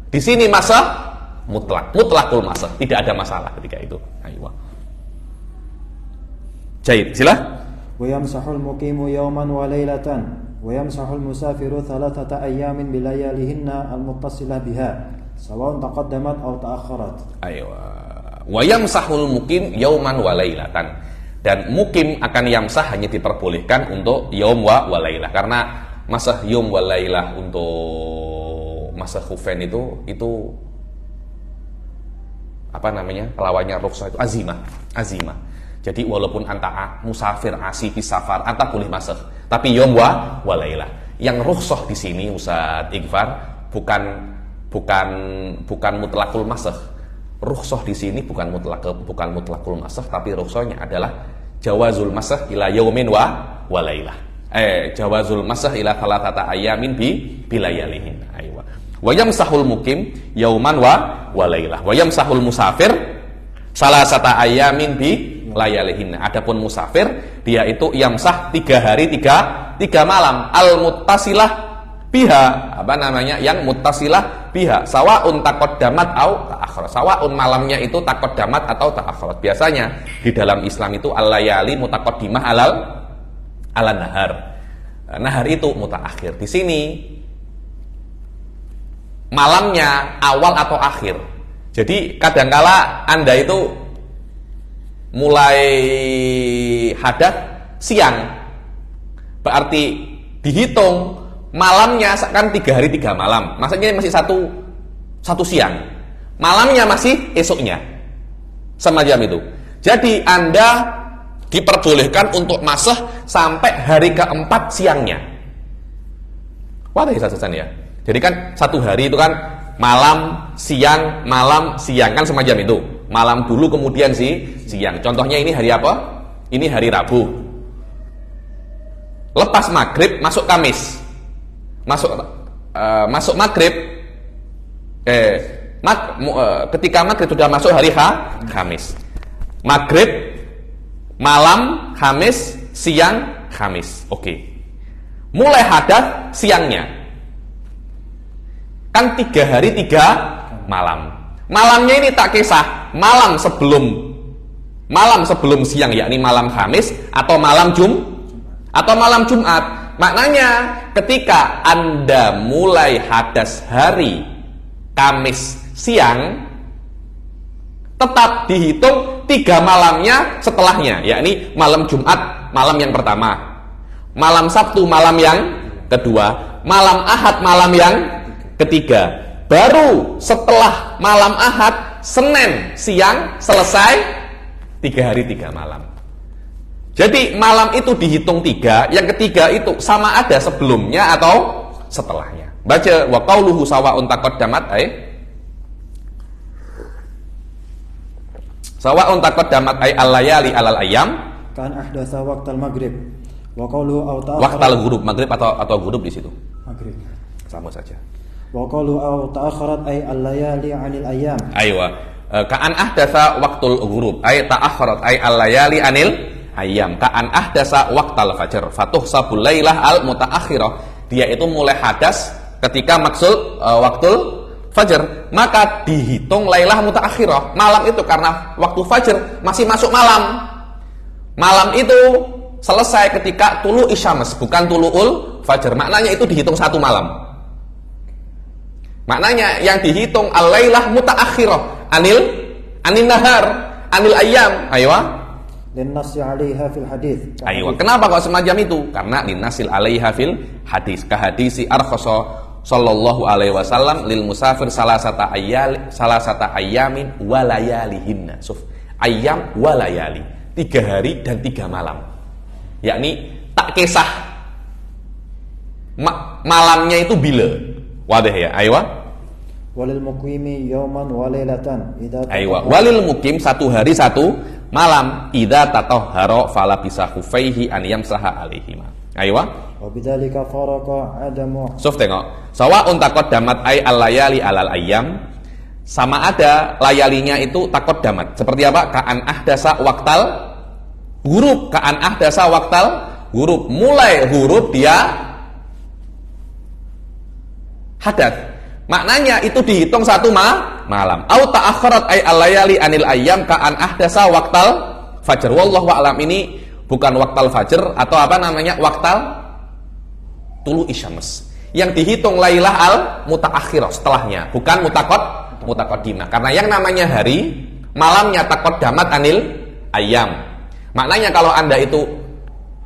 Di sini masah mutlakul masah, tidak ada masalah ketika itu. Ayo. Baik, sila. Wa yamsahul muqimu yawman wa laylatan wa yamsahul musafiru thalathata ayyamin bilayalihinna al-muttasilah biha sawa'un taqaddamat aw ta'akhkharat. Ayo. Wa yamsahul muqim yawman wa laylatan. Dan mukim akan yamsah hanya diperbolehkan untuk yaum wa lailah, karena masah yaum wa lailah untuk masah khufain itu apa namanya, lawannya rukhsah itu azimah. Jadi walaupun anta musafir asi fi safar, anta boleh masah, tapi yaum wa lailah. Yang rukhsah di sini Ustaz Ighfar bukan mutlakul masah. Rukhsah di sini bukan mutlakul masah, tapi rukhsahnya adalah jawazul masah ila yaumin wa lailah. Jawazul masah ila thalathata ayamin bilayalihin. Aywa. Wa yamsahul mukim yauman wa lailah. Wa yamsahul musafir salasata ayamin bilayalihin. Adapun musafir dia itu yamsah 3 hari 3 malam al muttasilah biha, yang muttasilah biha, sawaun taqaddamat au ta'akhkharat. Sawaun malamnya itu taqaddamat atau ta'akhkharat. Biasanya di dalam Islam itu al-layali mutaqaddimah ala nahar. Nahar itu mutaakhir. Di sini malamnya awal atau akhir. Jadi kadangkala Anda itu mulai hadas siang, berarti dihitung malamnya kan 3 hari 3 malam, maksudnya masih satu siang, malamnya masih esoknya, semacam itu. Jadi Anda diperbolehkan untuk masah sampai hari keempat siangnya. Wadah ya. Jadi kan 1 hari itu kan malam siang kan semacam itu. Malam dulu kemudian siang. Contohnya ini hari apa? Ini hari Rabu. Lepas maghrib masuk Kamis. Masuk maghrib, ketika maghrib sudah masuk hari Kamis. Maghrib, malam Kamis, siang Kamis. Oke. Mulai hadas siangnya. Kan 3 hari 3 malam. Malamnya ini tak kisah malam sebelum siang, yakni malam Kamis atau malam Jumat. Maknanya ketika Anda mulai hadas hari Kamis siang, tetap dihitung 3 malamnya setelahnya, yakni malam Jumat malam yang pertama, malam Sabtu malam yang kedua, malam Ahad malam yang ketiga. Baru setelah malam Ahad, Senin siang selesai 3 hari 3 malam. Jadi malam itu dihitung 3, yang ketiga itu sama ada sebelumnya atau setelahnya. Baca wa qauluhu sawa'un taqaddamat sawa'un taqaddamat al-layali alal ayyam kan ahdatsa waqtal maghrib wa qauluhu aw ta'akhkharat waqtal ghurub, maghrib atau ghurub di situ. Maghrib. Sama saja. Wa qauluhu aw ta'akhkharat al-layali 'anil ayyam. Aywa. Ka'an ahdatsa waqtul ghurub ta'akhkharat al-layali 'anil ayyam. Ka'an ahdasa waqtal fajr fatuhsabul lailah al mutaakhirah dia itu mulai hadas ketika waktul fajar, maka dihitung lailah mutaakhirah, malam itu, karena waktu fajar masih masuk malam. Malam itu selesai ketika tulu isyams, bukan tuluul fajar. Maknanya itu dihitung satu malam. Maknanya yang dihitung al-lailah mutaakhirah anil nahar, anil ayyam. Aywa. Linnasi 'alaiha fil hadis. Aywa. Kenapa kok semacam itu? Karena linnasil 'alaiha fil hadis. Ka hadisi Arkhasa sallallahu alaihi wasallam lil musafir salasata ayyamin wa layalihinna. Ayyam wa layali. 3 hari dan 3 malam. Yakni tak kisah malamnya itu bila. Wadah ya, aywa. Walil muqimi yauman wa lailatan idza aywa. Walil muqim 1 hari 1 malam idza tatahhara fala bisa khufaihi an yamsaha alaihima. Aywa. Wa bidzalika faraqa adamu. Tengok. Sawa'un taqaddamat ay al-layali alal ayyam. Sama ada layalinya itu taqaddamat. Seperti apa? Ka'an ahdasa waqtal huruf, ka'an ahdasa waqtal huruf. Mulai huruf dia hadat. Maknanya itu dihitung 1 malam. Au ta'akhkharat ay al-layali anil ayyam ka'an ahdasa waqtal fajr. Wallahu a'lam, ini bukan waqtal fajr atau apa namanya? Waqtal tulu isyams. Yang dihitung lailah al-mutaakhirah setelahnya, bukan mutaqaddimah. Karena yang namanya hari, malamnya taqaddamat anil ayyam. Maknanya kalau Anda itu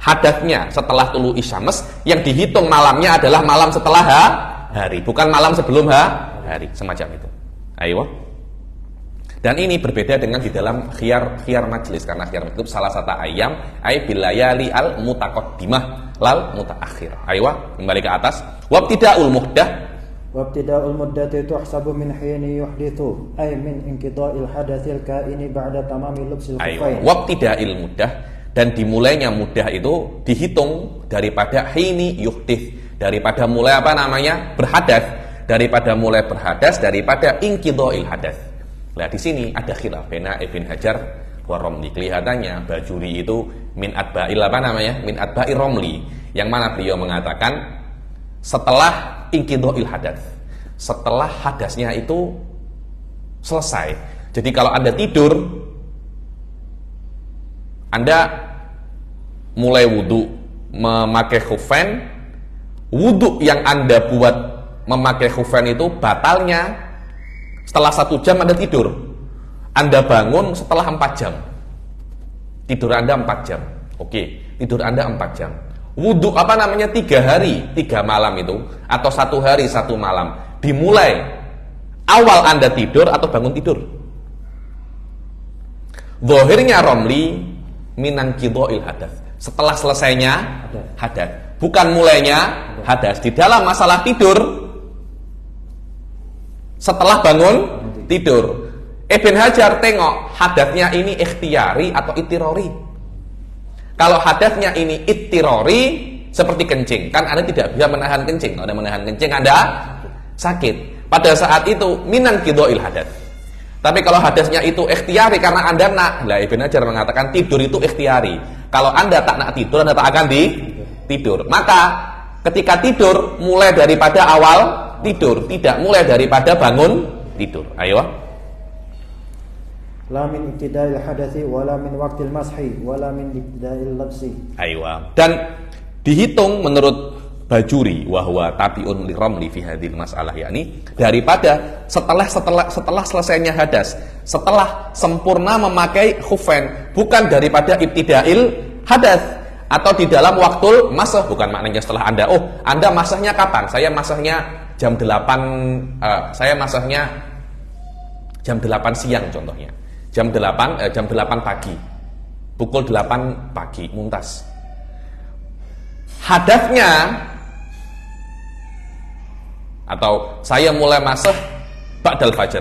hadatnya setelah tulu isyams, yang dihitung malamnya adalah malam setelah hari, bukan malam sebelum hari, semacam itu. Ayo. Dan ini berbeda dengan di dalam khiyar majlis, karena khiyar majlis salah satu ayam ay bilayali al mutaqaddimah lal mutaakhirah. Ayo, kembali ke atas. Wabtidaul muhdah. Wabtidaul muddati tuhsabu min hini yuhdithu ay min inqida'il hadatsil kaini ba'da tamami lubsil khuffain. Wabtidail muhdah, dan dimulainya mudah itu dihitung daripada hini yuhdith, daripada mulai apa namanya? Berhadas, daripada mulai berhadas, daripada inqida'il hadas. Nah, di sini ada khilaf baina Ibn Hajar wa Romli. Kelihatannya Bajuri itu min atba'il apa namanya? Min atba'ir Romli, yang mana beliau mengatakan setelah inqidha'il hadas, setelah hadasnya itu selesai. Jadi kalau Anda tidur, Anda mulai wudu memakai khufain, wudu yang Anda buat memakai khufain itu batalnya setelah 1 jam Anda tidur. Anda bangun setelah 4 jam. Tidur Anda 4 jam. Oke, tidur Anda 4 jam. Wudu apa namanya 3 hari 3 malam itu, atau 1 hari 1 malam, dimulai awal Anda tidur atau bangun tidur. Zahirnya Romli minan qidha'il hadas, setelah selesainya hadas, bukan mulainya hadas. Di dalam masalah tidur, setelah bangun tidur, Ibn Hajar tengok hadasnya ini ikhtiyari atau itirori. Kalau hadasnya ini ittirori, seperti kencing, kan Anda tidak bisa menahan kencing. Kalau Anda menahan kencing, Anda sakit. Pada saat itu minan qidha'il hadas. Tapi kalau hadasnya itu ikhtiyari karena Anda nak, lah Ibn Hajar mengatakan tidur itu ikhtiyari. Kalau Anda tak nak tidur, Anda tak akan tidur. Maka ketika tidur, mulai daripada awal tidur, tidak mulai daripada bangun tidur. Ayo. La min ibtida'il hadathi wala min waqtil mashi wala min ibtida'il labsi. Aywa. Dan dihitung menurut Bajuri wahwa tabi'un li Romli fi hadhil mas'alah, yakni daripada setelah selesainya hadas, setelah sempurna memakai khufain, bukan daripada ibtida'il hadas atau di dalam waktu masah, bukan maknanya setelah Anda masahnya kapan? Saya masahnya jam 8 saya masahnya jam 8 siang contohnya. Jam 8 pagi. Pukul 8 pagi muntas. Hadasnya, atau saya mulai masah ba'dal fajar.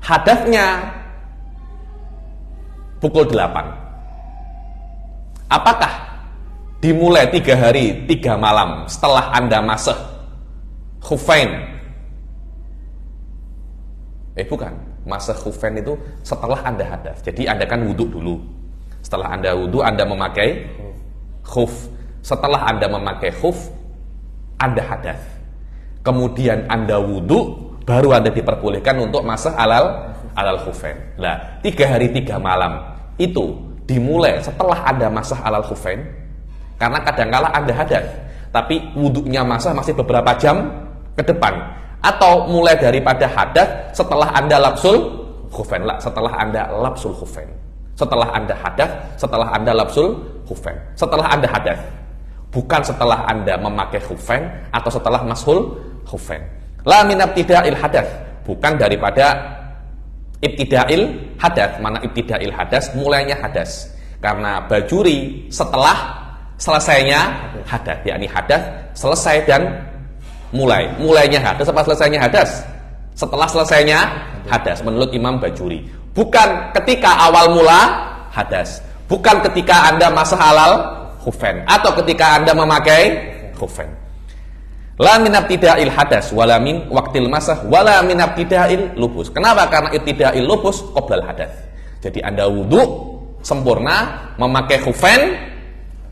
Hadasnya pukul 8. Apakah dimulai 3 hari 3 malam setelah Anda masah khufain? Bukan. Masa khufain itu setelah Anda hadas. Jadi Anda kan wudhu dulu. Setelah Anda wudhu, Anda memakai khuf. Setelah Anda memakai khuf, Anda hadas, kemudian Anda wudu, baru Anda diperbolehkan untuk masah alal khufain. Nah, 3 hari 3 malam itu dimulai setelah Anda masah alal khufain, karena kadangkala Anda hadas, tapi wudunya masah masih beberapa jam ke depan, atau mulai daripada hadas setelah Anda lapsul khufain, setelah Anda lapsul khufain, setelah Anda hadas, setelah Anda lapsul khufain, setelah Anda hadas, bukan setelah Anda memakai khufain atau setelah mashul khufain. La min ibtida'il hadas, bukan daripada ibtida'il hadas. Mana ibtida'il hadas? Mulainya hadas. Karena bajuri setelah selesainya hadas, yakni hadas selesai dan mulainya hadas apa selesainya hadas? Setelah selesainya hadas menurut Imam Bajuri. Bukan ketika awal mula hadas, bukan ketika Anda masah alal khufain atau ketika Anda memakai khufain. La min ibtida'il hadas wala min waqtil masah wala min ibtida'il lubus. Kenapa? Karena ibtida'il lubus qoblal hadas. Jadi Anda wudu sempurna, memakai khufain,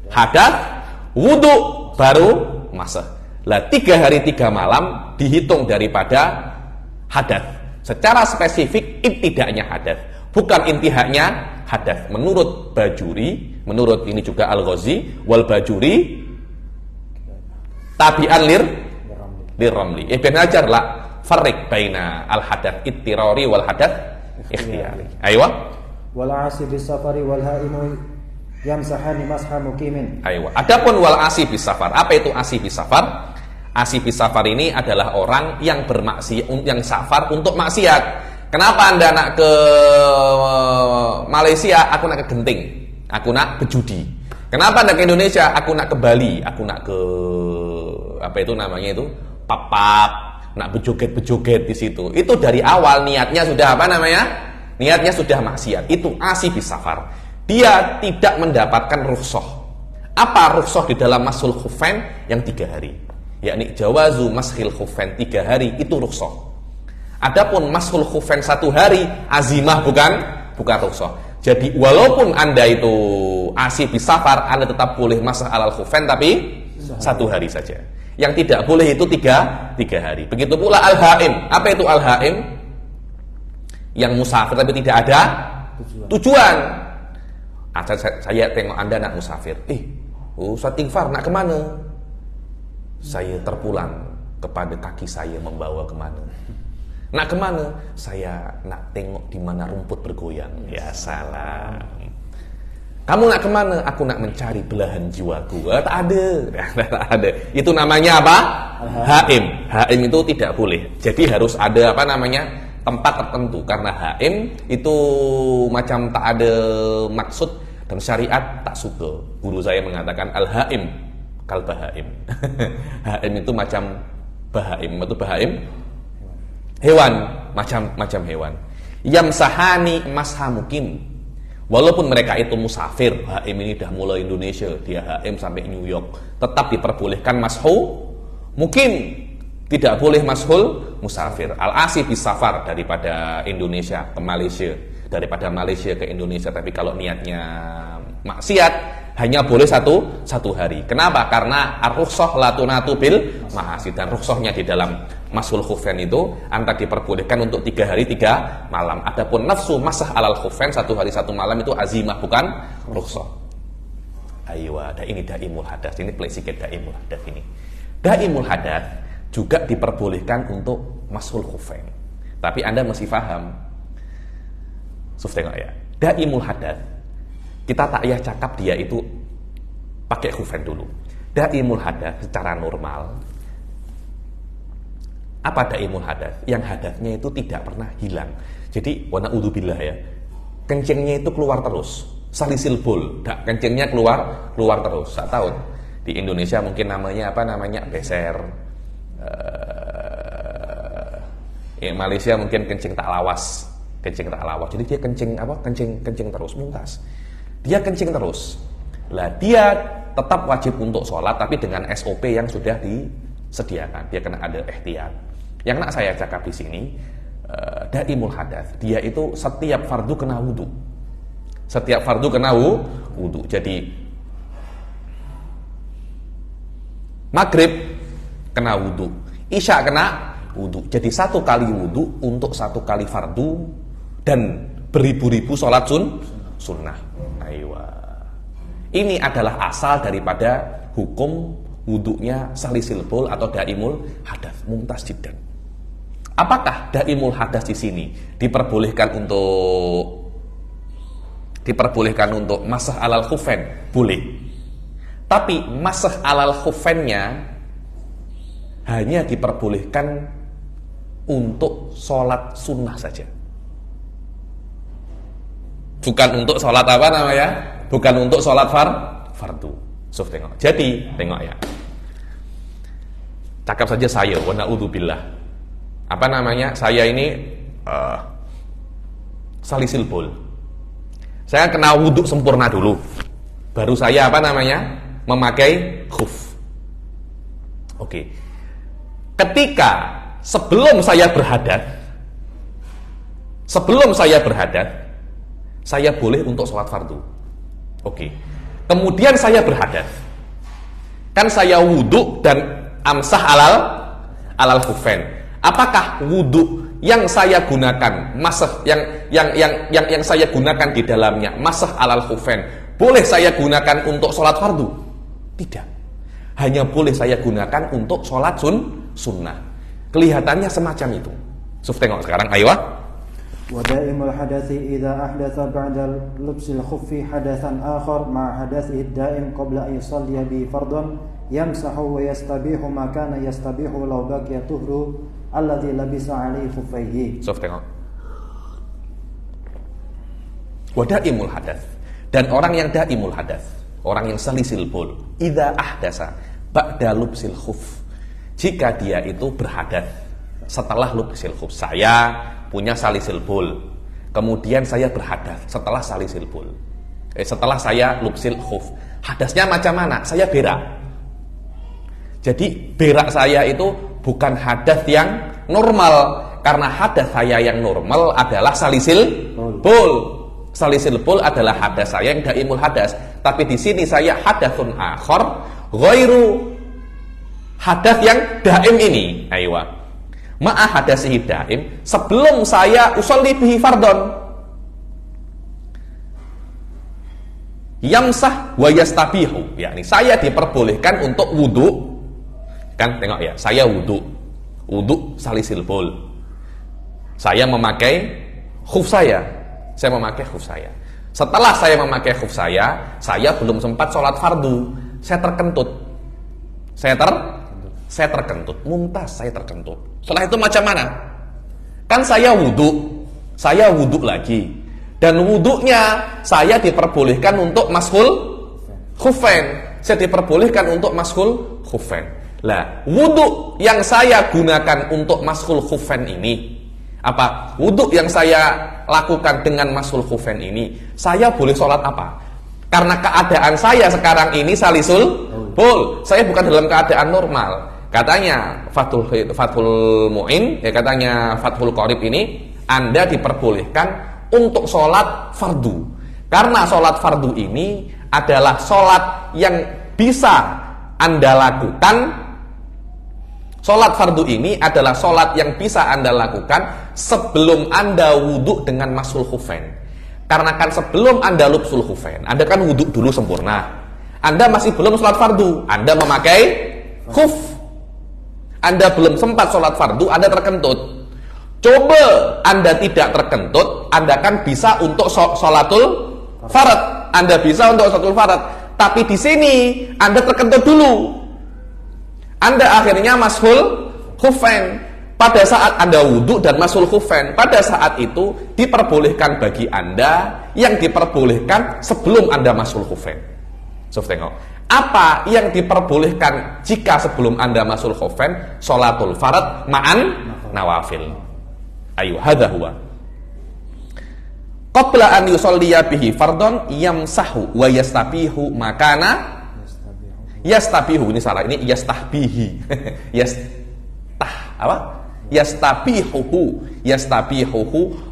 hadas, wudu, baru masah. Lah 3 hari 3 malam dihitung daripada hadas. Secara spesifik ibtida'nya hadas, bukan intihaknya hadas. Menurut Bajuri, menurut ini juga Al-Ghazi wal Bajuri tabi'an lirramli. Ibn Hajar lah farriq baina al-hadath ittirari wal hadath ikhtiyari. Aywa. Wal asi bis safari wal haimu yamsahani masha muqimin. Aywa. Adapun wal asi bis safar. Apa itu asi bis safar? Asi bis safar ini adalah orang yang bermaksiat, yang safar untuk maksiat. Kenapa Anda nak ke Malaysia? Aku nak ke Genting. Aku nak berjudi. Kenapa Anda ke Indonesia? Aku nak ke Bali. Aku nak ke apa itu namanya itu? Pap-pap, nak bejoget-bejoget di situ. Itu dari awal niatnya sudah apa namanya? Niatnya sudah maksiat. Itu asi bis safar. Dia tidak mendapatkan rukhsah. Apa rukhsah di dalam mashul khufain? Yang 3 hari. Yakni jawazu mashil khufain 3 hari itu rukhsah. Adapun mashul khufain 1 hari azimah bukan rukhsah. Jadi walaupun Anda itu asi bis safar, Anda tetap boleh masah alal khufain tapi 1 hari saja. Yang tidak boleh itu 3 hari. Begitu pula al-haim. Apa itu al-haim? Yang musafir tapi tidak ada tujuan. Saya tengok Anda nak musafir. Ustaz Tingfar nak kemana? Saya terpulang kepada kaki saya membawa kemana? Nak kemana? Saya nak tengok di mana rumput bergoyang. Ya salam. Kamu nak kemana? Aku nak mencari belahan jiwaku. Tak ada. Itu namanya apa? Haim. Haim itu tidak boleh. Jadi harus ada apa namanya? Tempat tertentu. Karena haim itu macam tak ada maksud dan syariat tak suka. Guru saya mengatakan al-haim kal bahaim. Haim itu macam bahaim. Itu bahaim hewan, macam hewan. Yamsahani mashamukim. Walaupun mereka itu musafir, haim ini dah mulai Indonesia, dia haim sampai New York, tetap diperbolehkan mashu mukim, tidak boleh mashul musafir. Al-asi bis safar daripada Indonesia ke Malaysia, daripada Malaysia ke Indonesia. Tapi kalau niatnya maksiat, hanya boleh satu hari. Kenapa? Karena ar-rukhsah la tunatu bil ma'asi, dan rukhsahnya di dalam mashul khufain itu antara diperbolehkan untuk 3 hari 3 malam. Adapun nafsu masah alal khufain 1 hari 1 malam itu azimah bukan rukhsah. Aywa, ini daimul hadas. Ini play sikit daimul hadas ini. Daimul hadas juga diperbolehkan untuk mashul khufain. Tapi Anda mesti paham. Suf tengok ya. Daimul hadas, kita tak payah cakap dia itu pakai khufain dulu. Daimul hadas secara normal. Apa daimul hadas? Yang hadasnya itu tidak pernah hilang. Jadi wa na'udzubillah ya. Kencingnya itu keluar terus. Salisil bol, kencingnya keluar terus. Saya tahu di Indonesia mungkin namanya apa namanya? Beser. Malaysia mungkin kencing tak lawas. Jadi dia kencing terus muntas. Dia kencing terus. Lah dia tetap wajib untuk sholat tapi dengan SOP yang sudah disediakan. Dia kena ada ihtiyat. Yang nak saya cakap di sini daimul hadas. Dia itu setiap fardu kena wudu. Setiap fardu kena wudu. Jadi maghrib kena wudu, isya kena wudu. Jadi 1 kali wudu untuk 1 kali fardu dan beribu-ribu sholat sunnah. Aywa. Ini adalah asal daripada hukum wudunya salisil baul atau daimul hadas, mumtaz jiddan. Apakah daimul hadas di sini diperbolehkan untuk masah alal khufain? Boleh. Tapi masah alal khufainnya hanya diperbolehkan untuk sholat sunnah saja. Bukan untuk sholat apa namanya? Bukan untuk sholat fardu. Suf, tengok. Jadi, tengok ya. Cakap saja saya, wa na'udzubillah. Apa namanya? Saya ini salisil baul. Saya kena wudhu sempurna dulu. Baru saya apa namanya? Memakai khuf. Oke. Ketika sebelum saya berhadas, saya boleh untuk sholat fardu. Oke. Kemudian saya berhadas. Kan saya wudhu dan amsah alal khufain. Apakah wudhu yang saya gunakan, masah yang saya gunakan di dalamnya, masah alal khufain, boleh saya gunakan untuk sholat fardu? Tidak. Hanya boleh saya gunakan untuk sholat sunnah. Kelihatannya semacam itu. Suf, tengok sekarang, ayo. ودائم الحدث إذا أحدث بعد لبس الخف حدثا آخر مع حدثه الدائم قبل أن يصلي به فرضا يمسح ويستبيح ما كان يستبيح لو بقي طهر الذي لبس عليه خفيه. Sof, tengok. Wadaimul hadas, dan orang yang daimul hadas, orang yang salisil baul, idza ahdasa ba'da lubsil khuf, jika dia itu berhadas setelah lubsil khuf. Saya punya salisil baul, kemudian saya berhadas setelah salisil baul, setelah saya lubsil khuf. Hadasnya macam mana? Saya berak. Jadi berak saya itu bukan hadas yang normal, karena hadas saya yang normal adalah salisil baul. Salisil baul adalah hadas saya yang daimul hadas. Tapi di sini saya hadasun akhar ghairu hadas yang daim ini. Aywa. Ma'a hadasihi daim, sebelum saya usolli bihi fardon, yamsah wa yastabihu, yakni saya diperbolehkan untuk wudu. Kan tengok ya, saya wudu salisil baul, saya memakai khuf saya memakai khuf saya. Setelah saya memakai khuf saya belum sempat sholat fardu, saya terkentut, mumtaz, saya terkentut. Setelah itu macam mana? Kan saya wudhu lagi, dan wudhunya saya diperbolehkan untuk mashul khufain. Saya diperbolehkan untuk mashul khufain. Lah, wudhu yang saya gunakan untuk mashul khufain ini, apa? Wudhu yang saya lakukan dengan mashul khufain ini, saya boleh sholat apa? Karena keadaan saya sekarang ini salisul baul, saya bukan dalam keadaan normal. Katanya Fathul Mu'in, katanya Fathul Qorib ini, Anda diperbolehkan untuk sholat fardu. Karena sholat fardu ini adalah sholat yang bisa Anda lakukan. Sholat fardu ini adalah sholat yang bisa Anda lakukan sebelum Anda wudhu dengan masul khufain. Karena kan sebelum Anda lubsul khufain, Anda kan wudhu dulu sempurna. Anda masih belum sholat fardu, Anda memakai khuf. Anda belum sempat sholat fardu, Anda terkentut. Coba Anda tidak terkentut, Anda kan bisa untuk sholatul farad. Anda bisa untuk sholatul farad. Tapi di sini Anda terkentut dulu. Anda akhirnya mashul khufain. Pada saat Anda wudhu dan mashul khufain, pada saat itu diperbolehkan bagi Anda yang diperbolehkan sebelum Anda mashul khufain. So, tengok. Apa yang diperbolehkan jika sebelum Anda masul khufain? Sholatul farad ma'an nawafil. Ayo, hadza huwa. Qabla an yusolliya bihi fardon yamsahu wa yastabihu makana yastabihu. Ini salah, ini yastahbihi. Yastabihuhu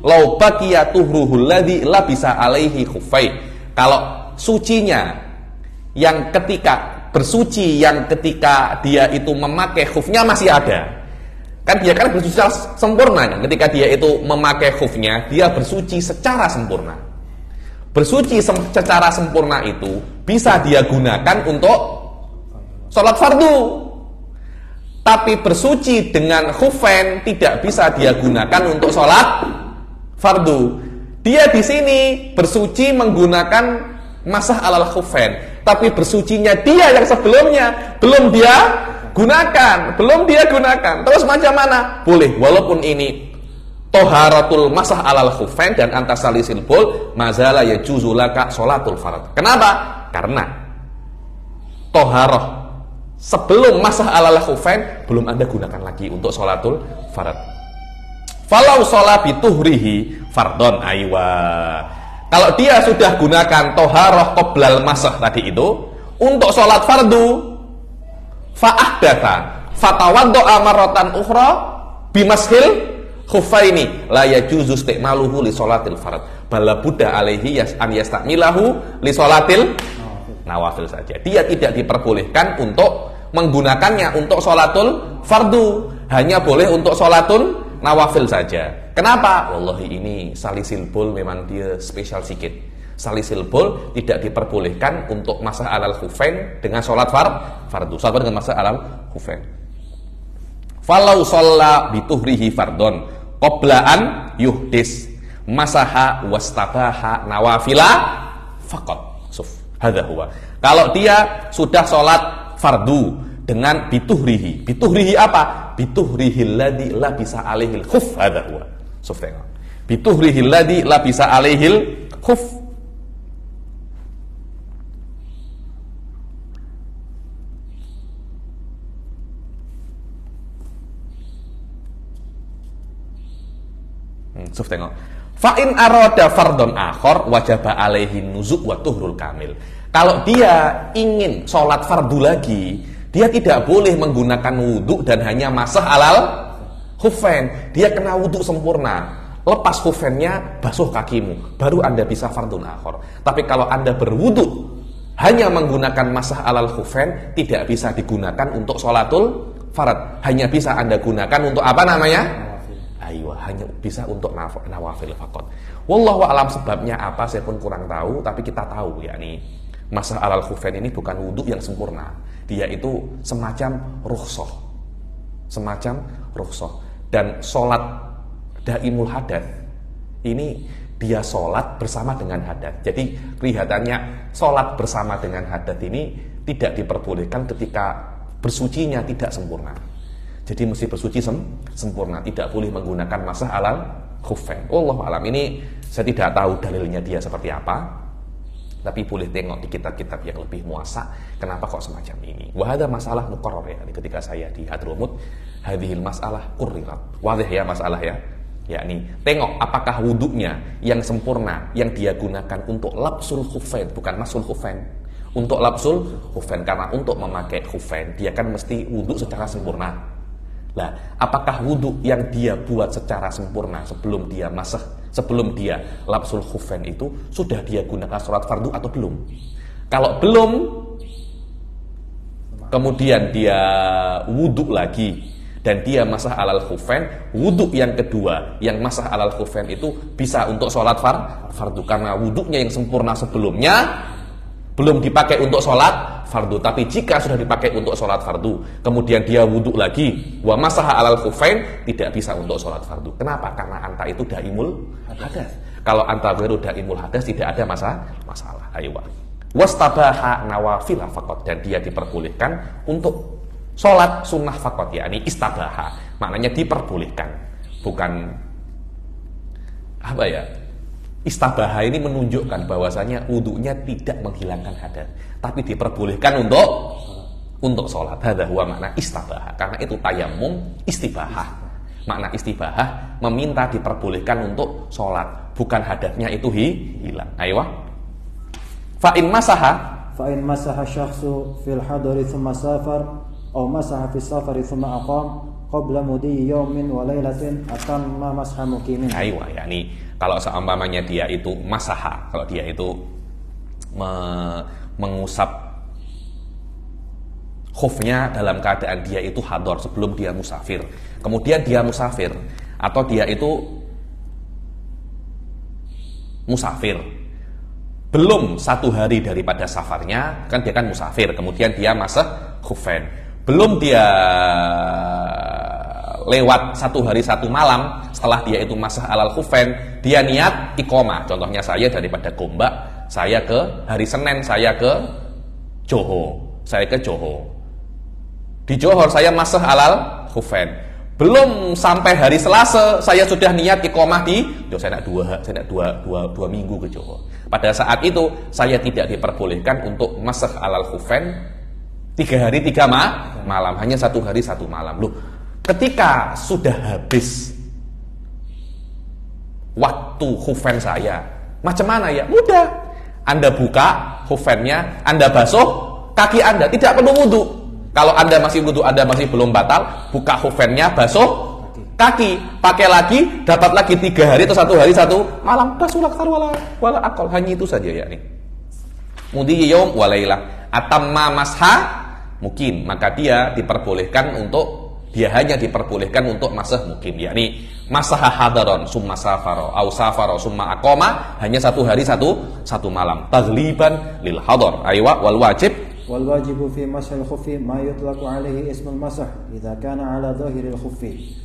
law baqiya tuhruhu alladhi labisa alaihi khuffai. Kalau sucinya yang ketika bersuci yang ketika dia itu memakai khufnya masih ada. Kan dia kan bersuci secara sempurna kan? Ketika dia itu memakai khufnya, dia bersuci secara sempurna. Bersuci secara sempurna itu bisa dia gunakan untuk sholat fardu. Tapi bersuci dengan khufain tidak bisa dia gunakan untuk sholat fardu. Dia di sini bersuci menggunakan masah alal khufain, tapi bersucinya dia yang sebelumnya belum dia gunakan. Terus macam mana? Boleh, walaupun ini toharatul masah alal khufain dan antasalisil bol, mazala yajuzu laka sholatul farad. Kenapa? Karena toharoh sebelum masah alal khufain belum Anda gunakan lagi untuk sholatul farad. Falau sholat bituhrihi fardon aywa. Kalau dia sudah gunakan toharoh qoblal masah tadi itu untuk sholat fardu, fa'ahdatha fatawaddo'a marratan ukhra bimashil khuffaini la yajuzu isti'maluhu li sholatil farad bala buddha alaihi an yastamilahu li sholatil nawafil saja. Dia tidak diperbolehkan untuk menggunakannya untuk sholatul fardu, hanya boleh untuk sholatul nawafil saja. Kenapa? Wallahi ini salisil bol memang dia spesial sikit. Salisil bol tidak diperbolehkan untuk masah alal khufain dengan sholat fardu. Sholat dengan masah alal khufain. Falau sholla bituhrihi fardon qoblaan yuhdis masaha wastabaha nawafila faqat. Hadza huwa. Kalau dia sudah sholat fardu dengan bituhrihi. Bituhrihi apa? Bituhrihi alladzi labisa alaihil khuf. Hadza huwa. Tengok. Bituhrihi alladzi labisa alaihil khuf. Tengok. Fa'in arada fardon akhor wajaba alaihi nuzuk wa tuhrul kamil. Kalau dia ingin sholat fardu lagi, dia tidak boleh menggunakan wudhu dan hanya masah alal khufain. Dia kena wudhu sempurna. Lepas khufainnya, basuh kakimu, baru Anda bisa fardun akhor. Tapi kalau Anda berwudhu hanya menggunakan masah alal khufain, tidak bisa digunakan untuk sholatul farad. Hanya bisa Anda gunakan untuk apa namanya? Ayo, hanya bisa untuk nawafil faqat. Wallahu a'lam sebabnya apa saya pun kurang tahu, tapi kita tahu yakni masah alal khufain ini bukan wudhu yang sempurna. Dia itu semacam rukhsah. Dan sholat daimul hadas ini dia sholat bersama dengan hadas. Jadi kelihatannya sholat bersama dengan hadas ini tidak diperbolehkan ketika bersucinya tidak sempurna. Jadi mesti bersuci sempurna, tidak boleh menggunakan masah alal khufain. Wallahu alam, ini saya tidak tahu dalilnya dia seperti apa, tapi boleh tengok di kitab-kitab yang lebih muasa kenapa kok semacam ini. Wa hadza masalah muqarrar ya. Ketika saya di Hadramut, hadhil masalah qurrirat. Wadih ya masalah ya. Yakni tengok apakah wudunya yang sempurna yang dia gunakan untuk labsul khufain, bukan masul khufain. Untuk labsul khufain, karena untuk memakai khufain dia kan mesti wudu secara sempurna. Nah, apakah wudhu yang dia buat secara sempurna sebelum dia masah, sebelum dia labsul khufain itu sudah dia gunakan sholat fardu atau belum? Kalau belum, kemudian dia wudhu lagi dan dia masah alal khufain, wudhu yang kedua yang masah alal khufain itu bisa untuk sholat fardu karena wudhunya yang sempurna sebelumnya belum dipakai untuk sholat fardu. Tapi jika sudah dipakai untuk sholat fardu, kemudian dia wudhu lagi, wa masaha alal khufain, tidak bisa untuk sholat fardu. Kenapa? Karena anta itu daimul hadas. Kalau anta ghairu daimul hadas tidak ada masalah. Ayo. Wastabaha nawafil faqat, dan dia diperbolehkan untuk sholat sunnah faqat, yakni istabaha. Maknanya diperbolehkan, bukan apa ya? Istabaha ini menunjukkan bahwasanya wudhunya tidak menghilangkan hadas, tapi diperbolehkan untuk sholat. Hadza huwa makna istabaha. Karena itu tayamum istibahah. Makna istibahah meminta diperbolehkan untuk sholat, bukan hadasnya itu hilang. Ayo. Fa in masaha syakhsu fil hadari thumma safar aw masaha fis safari thumma aqam qabla mudi yawmin wa lailatin atamma masha muqimin. Ayo, yakni kalau seumpamanya dia itu masaha, kalau dia itu mengusap khufnya dalam keadaan dia itu hador sebelum dia musafir. Kemudian dia musafir atau dia itu musafir belum 1 hari daripada safarnya, kan dia kan musafir, kemudian dia masah khufain. Belum dia lewat 1 hari 1 malam setelah dia itu masah alal khufain, dia niat iqomah. Contohnya saya daripada Gombak, saya ke hari Senin, saya ke Johor. Di Johor saya masah alal khufain. Belum sampai hari Selasa saya sudah niat iqomah saya nak dua minggu ke Johor. Pada saat itu saya tidak diperbolehkan untuk masah alal khufain 3 hari 3 malam, hanya 1 hari 1 malam. Loh, ketika sudah habis waktu khufain saya, macam mana ya? Mudah. Anda buka khufainnya, Anda basuh kaki Anda, tidak perlu wudu. Kalau Anda masih wudu, Anda masih belum batal, buka khufainnya, basuh kaki, pakai lagi, dapat lagi 3 hari atau 1 hari 1 malam. Basulak wala akal, hanya itu saja ya nih. Mudi yaum walailah atamma masha mungkin, maka dia hanya diperbolehkan untuk masah mungkin, yakni masaha hadaron summa safaro au safaro summa aqoma, hanya 1 hari 1 malam, tagliban lil hadar. Aywa wal wajibu fi mashal khuffi ma yutlaqu alaihi ismul masah idza kana ala dhahiril khuffi.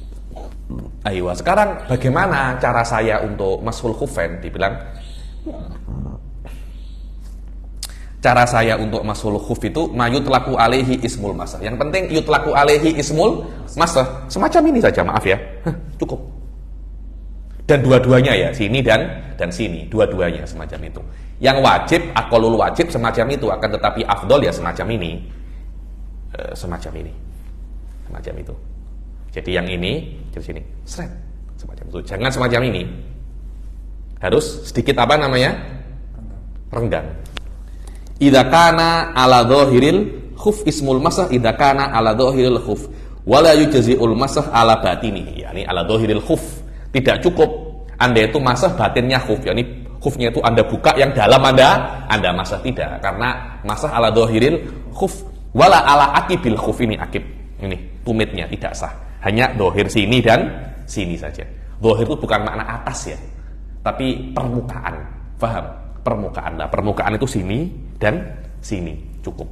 Aywa, sekarang bagaimana cara saya untuk mashul khufain? Dibilang cara saya untuk mashul khuf itu mayutlaku alaihi ismul masah. Yang penting yutlaku alaihi ismul masah. Semacam ini saja, maaf ya. Cukup. Dan dua-duanya ya, sini dan sini, dua-duanya semacam itu. Yang wajib, aqallul wajib semacam itu, akan tetapi afdol ya semacam ini. Semacam itu. Jadi yang ini dari sini, seret, semacam itu. Jangan semacam ini. Harus sedikit apa namanya? Renggang. Idza kana ala dhahiril khuf ismul masah, idza kana ala dhahiril khuf wala yujzi'ul masah ala batinihi, yakni ala dhahiril khuf. Tidak cukup Anda itu masah batinnya khuf, yakni khufnya itu Anda buka, yang dalam Anda masah, tidak, karena masah ala dhahiril khuf wala ala akibil khuf, ini akib, ini tumitnya tidak sah. Hanya dhahir sini dan sini saja. Dhahir itu bukan makna atas ya, tapi permukaan. Paham? Permukaan. Nah, permukaan itu sini dan sini, cukup.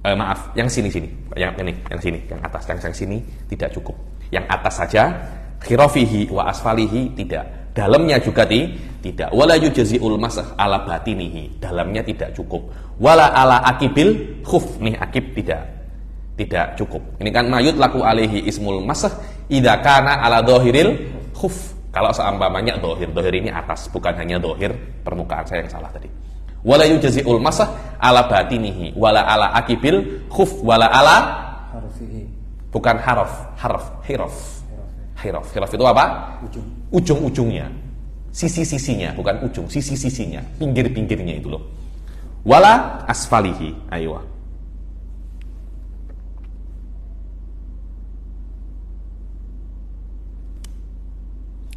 Maaf, yang sini, yang sini, yang atas, yang sini tidak cukup. Yang atas saja, khirafihi wa asfalihi tidak. Dalamnya juga tidak. Wala yujzi'ul masah ala batinihi, dalamnya tidak cukup. Wala ala akibil khuf, nih akib tidak cukup. Ini kan mayut laku alaihi ismul masah idza kana ala dhahiril khuf. Kalau seumpamanya dhahir ini atas, bukan hanya dhahir permukaan, saya yang salah tadi. Wala yujzi'ul masah ala batinihi wala ala akibil khuf wala ala harfihi. Bukan hiraf itu apa? Ujung-ujungnya. Sisi-sisinya, bukan ujung, sisi-sisinya, pinggir-pinggirnya itu loh. Wala asfalihi. Aywa.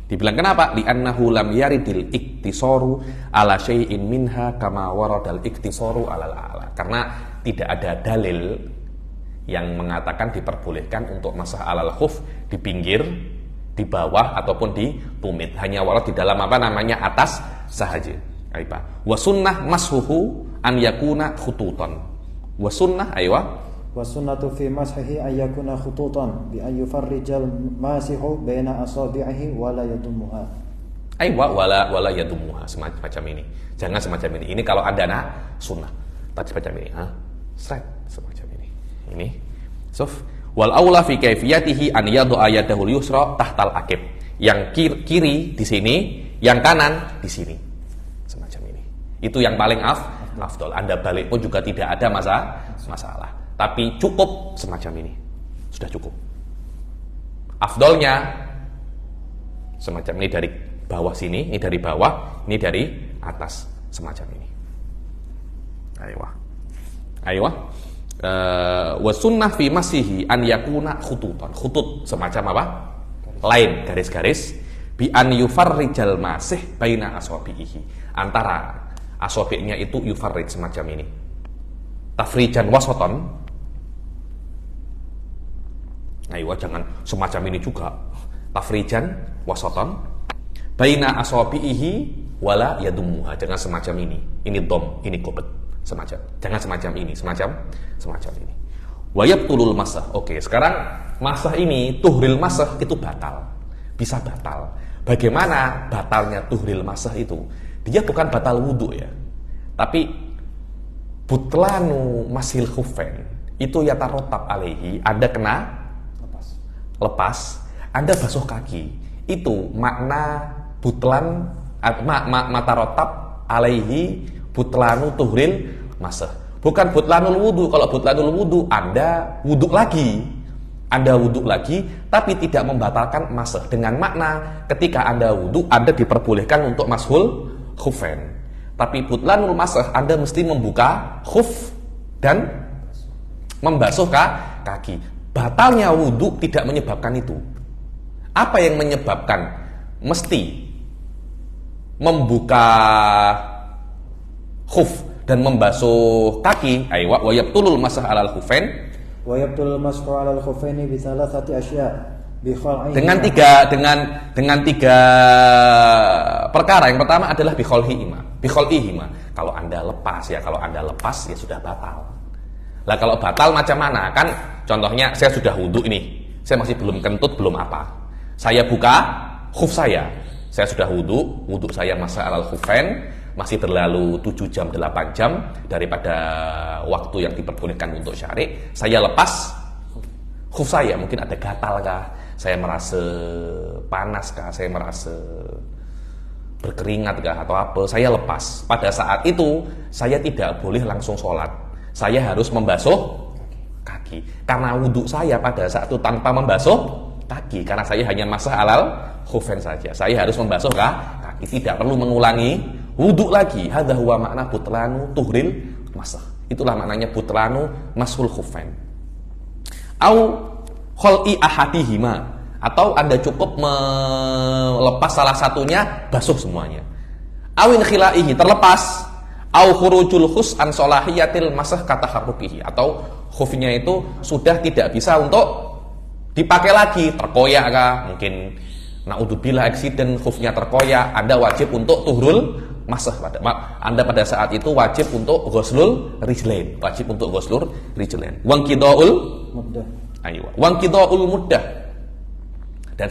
Dibilang kenapa? Li'annahu lam yaridil iktisaru ala syai'in minha kama waradal iktisaru alal a'la. Karena tidak ada dalil yang mengatakan diperbolehkan untuk masah alal khuf di pinggir, di bawah ataupun di tumit. Hanya warad di dalam apa namanya atas sahaja. Aiba. Wa sunnah mashuhu an yakuna khututan. Wa sunnah aywa. Wasunnatu fi mashihi ayyakuna khututan bi an yufarrijal masihu baina asabi'ihi wala yadumuha. Aywa wala yadumuha, semacam ini. Jangan semacam ini. Ini kalau Anda nak sunnah. Tadi semacam ini, semacam ini. Ini. Suf wal aula fi kaifiyatihi an yadu ayadahul yusra tahtal akib. Yang kiri di sini, yang kanan di sini. Semacam ini. Itu yang paling afdol. Anda balik pun juga tidak ada masalah. Tapi cukup semacam ini. Sudah cukup. Afdolnya semacam ini dari bawah sini, ini dari bawah, ini dari atas, semacam ini. Aywa. Wa sunnah fi masihi an yakuna khututan. Khutut semacam apa? Lain, garis-garis. Bi an yufarrijal masih baina asabihi. Antara asabi'nya itu yufarrij semacam ini. tafrijan wasoton. Ayo, jangan semacam ini juga. Tafrijan wasoton baina asabihi wala yadumuha. Jangan semacam ini. Ini dom, ini qobet. Semacam. Jangan semacam ini, semacam ini. Wa yabtulul masah. Oke, sekarang masah ini tuhril masah itu batal. Bisa batal. Bagaimana batalnya tuhril masah itu? Dia bukan batal wudu ya. Tapi butlanu masil khufain itu yatarotab alaihi, Anda kena lepas, Anda basuh kaki. Itu makna butlan matarotab alaihi butlanu tuhril masah. Bukan butlanul wudu. Kalau butlanul wudu Anda wuduk lagi, tapi tidak membatalkan masah. Dengan makna ketika Anda wudhu, Anda diperbolehkan untuk mashul khufain. Tapi butlanul masah, Anda mesti membuka khuf dan membasuh kaki. Batalnya wudhu tidak menyebabkan itu. Apa yang menyebabkan mesti membuka khuf dan membasuh kaki? Aywa wa yabtulul masah alal khufain. Wa yabtulul mashu alal khufaini bi thalathati asya' bi khal'ihi. Dengan tiga perkara. Yang pertama adalah bi khal'ihima. Kalau Anda lepas ya sudah batal. Lah kalau batal macam mana? Kan contohnya saya sudah wudhu ini. Saya masih belum kentut, belum apa. Saya buka khuf saya. Saya sudah wudhu saya masah alal khufain. Masih berlalu 7 jam, 8 jam daripada waktu yang diperbolehkan untuk syari. Saya lepas khuf saya, mungkin ada gatal kah? Saya merasa panas kah? Saya merasa berkeringat kah? Atau apa? Saya lepas. Pada saat itu, saya tidak boleh langsung sholat. Saya harus membasuh kaki. Karena wudhu saya pada saat itu tanpa membasuh kaki. Karena saya hanya masah alal khufain saja. Saya harus membasuh kaki. Tidak perlu mengulangi wudhu lagi. Hadza huwa makna butlanu tuhril masah. Itulah maknanya butlanu mashul khufain. Au khal'i ahadihima, atau Anda cukup melepas salah satunya, basuh semuanya. Awin khilaihi, terlepas. Au khurujul khus an solahiyatil masah kataharrukihi, atau khufnya itu sudah tidak bisa untuk dipakai lagi, terkoyak kah? Mungkin naudzubillah accident, khufnya terkoyak, Anda wajib untuk tuhrul masah. Anda pada saat itu wajib untuk ghuslul rijlain, wangqidaul muddah, dan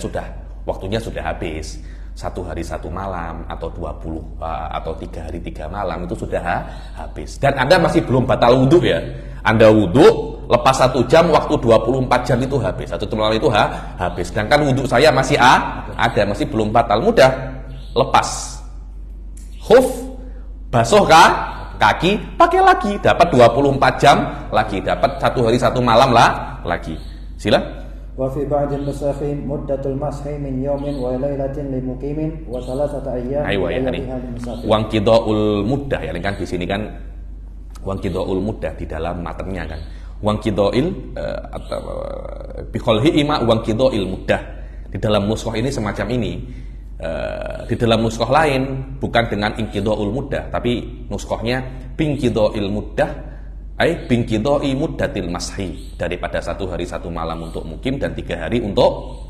waktunya sudah habis. 1 hari 1 malam atau 20 atau 3 hari 3 malam itu sudah habis. Dan Anda masih belum batal wudhu ya. Anda wudhu lepas 1 jam, waktu 24 jam itu habis. 1 malam itu habis. Sedangkan wudhu saya masih ada, masih belum batal. Mudah, lepas khuf, basuh kaki, pakai lagi, dapat 24 jam lagi, dapat 1 hari 1 malam lagi. Sila. Wa fi ba'dil nusakhin muddatul mashi min yawmin wa lailatin li muqimin wa thalathata ayyam li musafir. Wangqidaul muddah ya, kan di sini kan wangqidaul muddah di dalam matanya kan. Wangqidail atau bi khalhi ima wangqidail muddah. Di dalam nuskah ini semacam ini. Di dalam nuskah lain bukan dengan inqidaul muddah, tapi nuskahnya binqidail muddah, binqidai muddatil mashi, daripada 1 hari 1 malam untuk mukim dan 3 hari untuk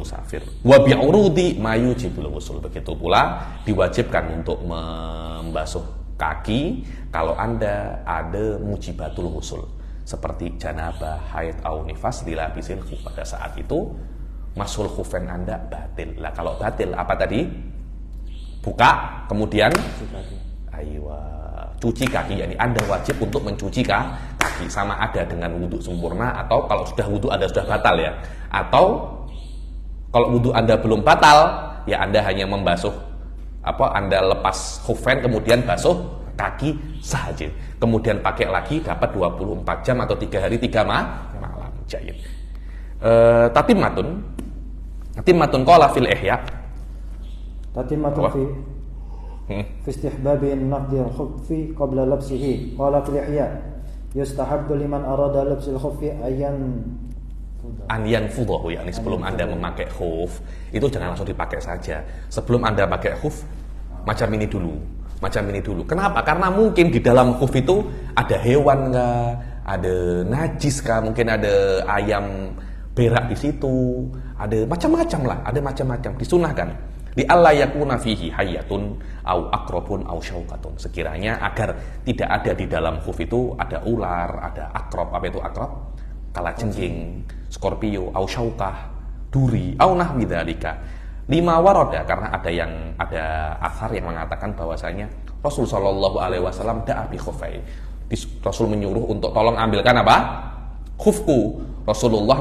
musafir. Wa bi'urudi mayujibul ghusl, begitu pula diwajibkan untuk membasuh kaki kalau Anda ada mujibatul ghusl seperti janabah, haid atau nifas dilapisin khuf. Pada saat itu mashul khufain Anda batil. Lah kalau batil apa tadi? Buka, kemudian cuci kaki. Yani Anda wajib untuk mencuci kaki, sama ada dengan wudhu sempurna, atau kalau sudah wudhu Anda sudah batal ya. Atau kalau wudhu Anda belum batal, ya Anda hanya membasuh Anda lepas khufain kemudian basuh kaki saja. Kemudian pakai lagi, dapat 24 jam atau 3 hari 3 malam. Jayid. Tatimmatun qala fil ihya. Tatimmatun fi istihbabi naqdi al-khuffi qabla labsihi. Qala fil ihya yustahabbu liman arada labsil khuffi an yanfudahu, yakni sebelum Anda memakai khuf itu jangan langsung dipakai saja. Sebelum Anda pakai khuf macam ini dulu, Macam ini dulu. Kenapa? Karena mungkin di dalam khuf itu ada hewan nggak, ada najis kah, mungkin ada ayam berak di situ, ada macam-macam lah, ada macam-macam. Disunahkan. Di alla yakuna fihi hayatun au akrobun au syaukatun. Sekiranya agar tidak ada di dalam khuf itu ada ular, ada akrob. Apa itu akrob? Kalajengking, skorpio, au syaukah, duri, au nahwi dzalika. Lima waroda, karena ada asar yang mengatakan bahwasanya Rasul Shallallahu Alaihi Wasallam da'a bi khufai. Rasul menyuruh untuk tolong ambilkan apa? Khufku. Rasulullah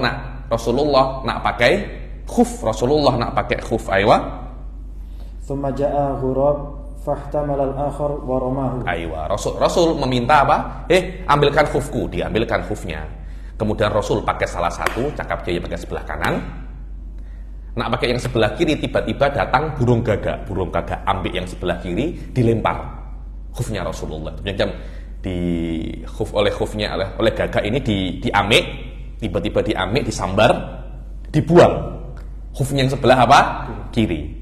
nak pakai khuf. Rasulullah nak pakai khuf. Aywa. Thumma ja'a ghurab fahtamal al-akhar wa ramahu. Aywa. Rasul meminta apa? Ambilkan khufku. Diambilkan khufnya. Kemudian Rasul pakai salah satu, cakap dia pakai sebelah kanan. Nak pakai yang sebelah kiri, tiba-tiba datang burung gagak ambil yang sebelah kiri, dilempar khufnya Rasulullah. Macam oleh khufnya oleh gagak ini diamik, tiba-tiba diamik, disambar, dibuang. Khufnya yang sebelah apa? Kiri.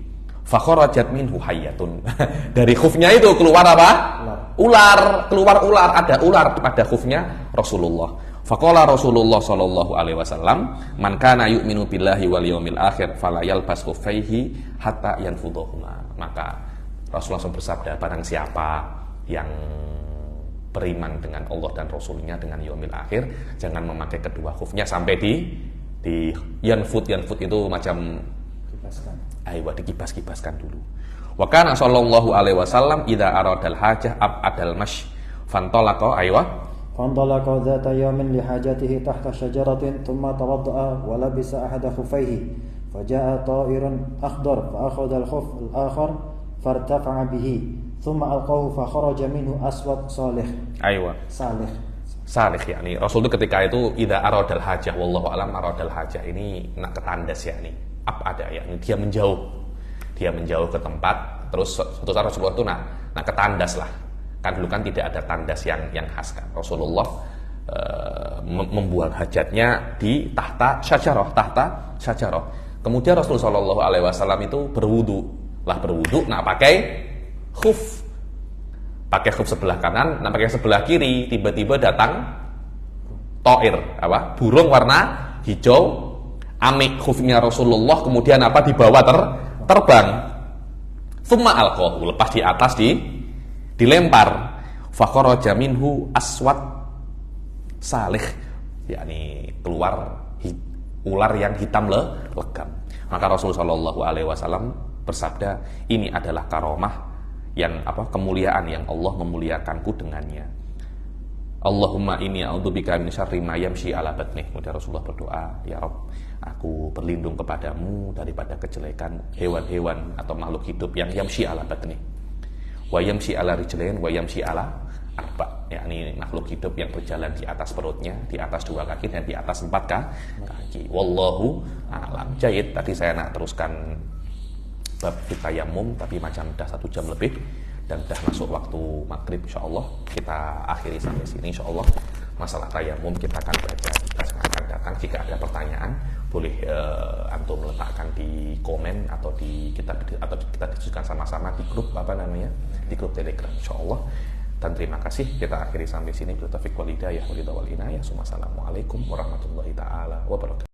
Fakharajat minhu hayyatun. Dari khufnya itu keluar apa? Keluar ular, ada ular pada khufnya Rasulullah. Faqala Rasulullah sallallahu alaihi wasallam, "Man kana yu'minu billahi wal yawmil akhir fala yalbas khuffaihi hatta yanfudhuhuma." Maka Rasulullah SAW bersabda, barang siapa yang beriman dengan Allah dan Rasulnya, dengan yaumil akhir, jangan memakai kedua khufnya sampai di yanfud itu macam dikibas-kibaskan dulu. Wa kana sallallahu alaihi wasallam idza aradal hajah abadal mash fantalaqa فانطلق ذات يوم لحاجته تحت شجرة ثم توضأ ولبس أحد خفيه فجاء طائر أخضر فأخذ الخف الآخر فارتفع به ثم ألقاه فخرج منه أسود صالح. Yani Rasul itu ketika itu idza aradal hajah, wallahu alam aradal hajah ini nak ketandas yakni ada yakni dia menjauh ke tempat, terus suatu saat Rasulullah itu nak ketandas lah. Kan dulu kan tidak ada tandas yang khas kan. Rasulullah membuang hajatnya di tahta syajarah. Kemudian Rasulullah Shallallahu Alaihi Wasallam itu berwudu nak pakai khuf sebelah kanan, nak pakai sebelah kiri. Tiba-tiba datang ta'ir, burung warna hijau, amik khufnya Rasulullah, kemudian dibawa terbang. Thumma alqahu, lepas di atas dilempar. Fakharaja minhu aswad salih, yakni keluar ular yang hitam legam. Maka Rasulullah Shallallahu Alaihi Wasallam bersabda, ini adalah karomah yang kemuliaan yang Allah memuliakanku dengannya. Allahumma inni a'udzubika min syarri ma yamshi ala batnih. Kemudian Rasulullah berdoa, ya Rabb, aku berlindung kepadamu daripada kejelekan hewan-hewan atau makhluk hidup yang yamshi ala batnih. Wa yamshi ala rijlain wa yamshi ala arba, yakni makhluk hidup yang berjalan di atas perutnya, di atas dua kaki dan di atas empat kaki. Wallahu a'lam. Jayid, tadi saya nak teruskan bab tayamum tapi macam dah 1 jam lebih dan dah masuk waktu maghrib. Insyaallah kita akhiri sampai sini. Insyaallah masalah tayamum kita akan baca di kelas yang akan datang. Jika ada pertanyaan boleh antum letakkan di komen atau kita diskusikan sama-sama di grup di grup Telegram insyaallah. Dan terima kasih, kita akhiri sampai sini. Billahi taufiq wal hidayah wal inayah. Wassalamualaikum warahmatullahi taala wabarakatuh.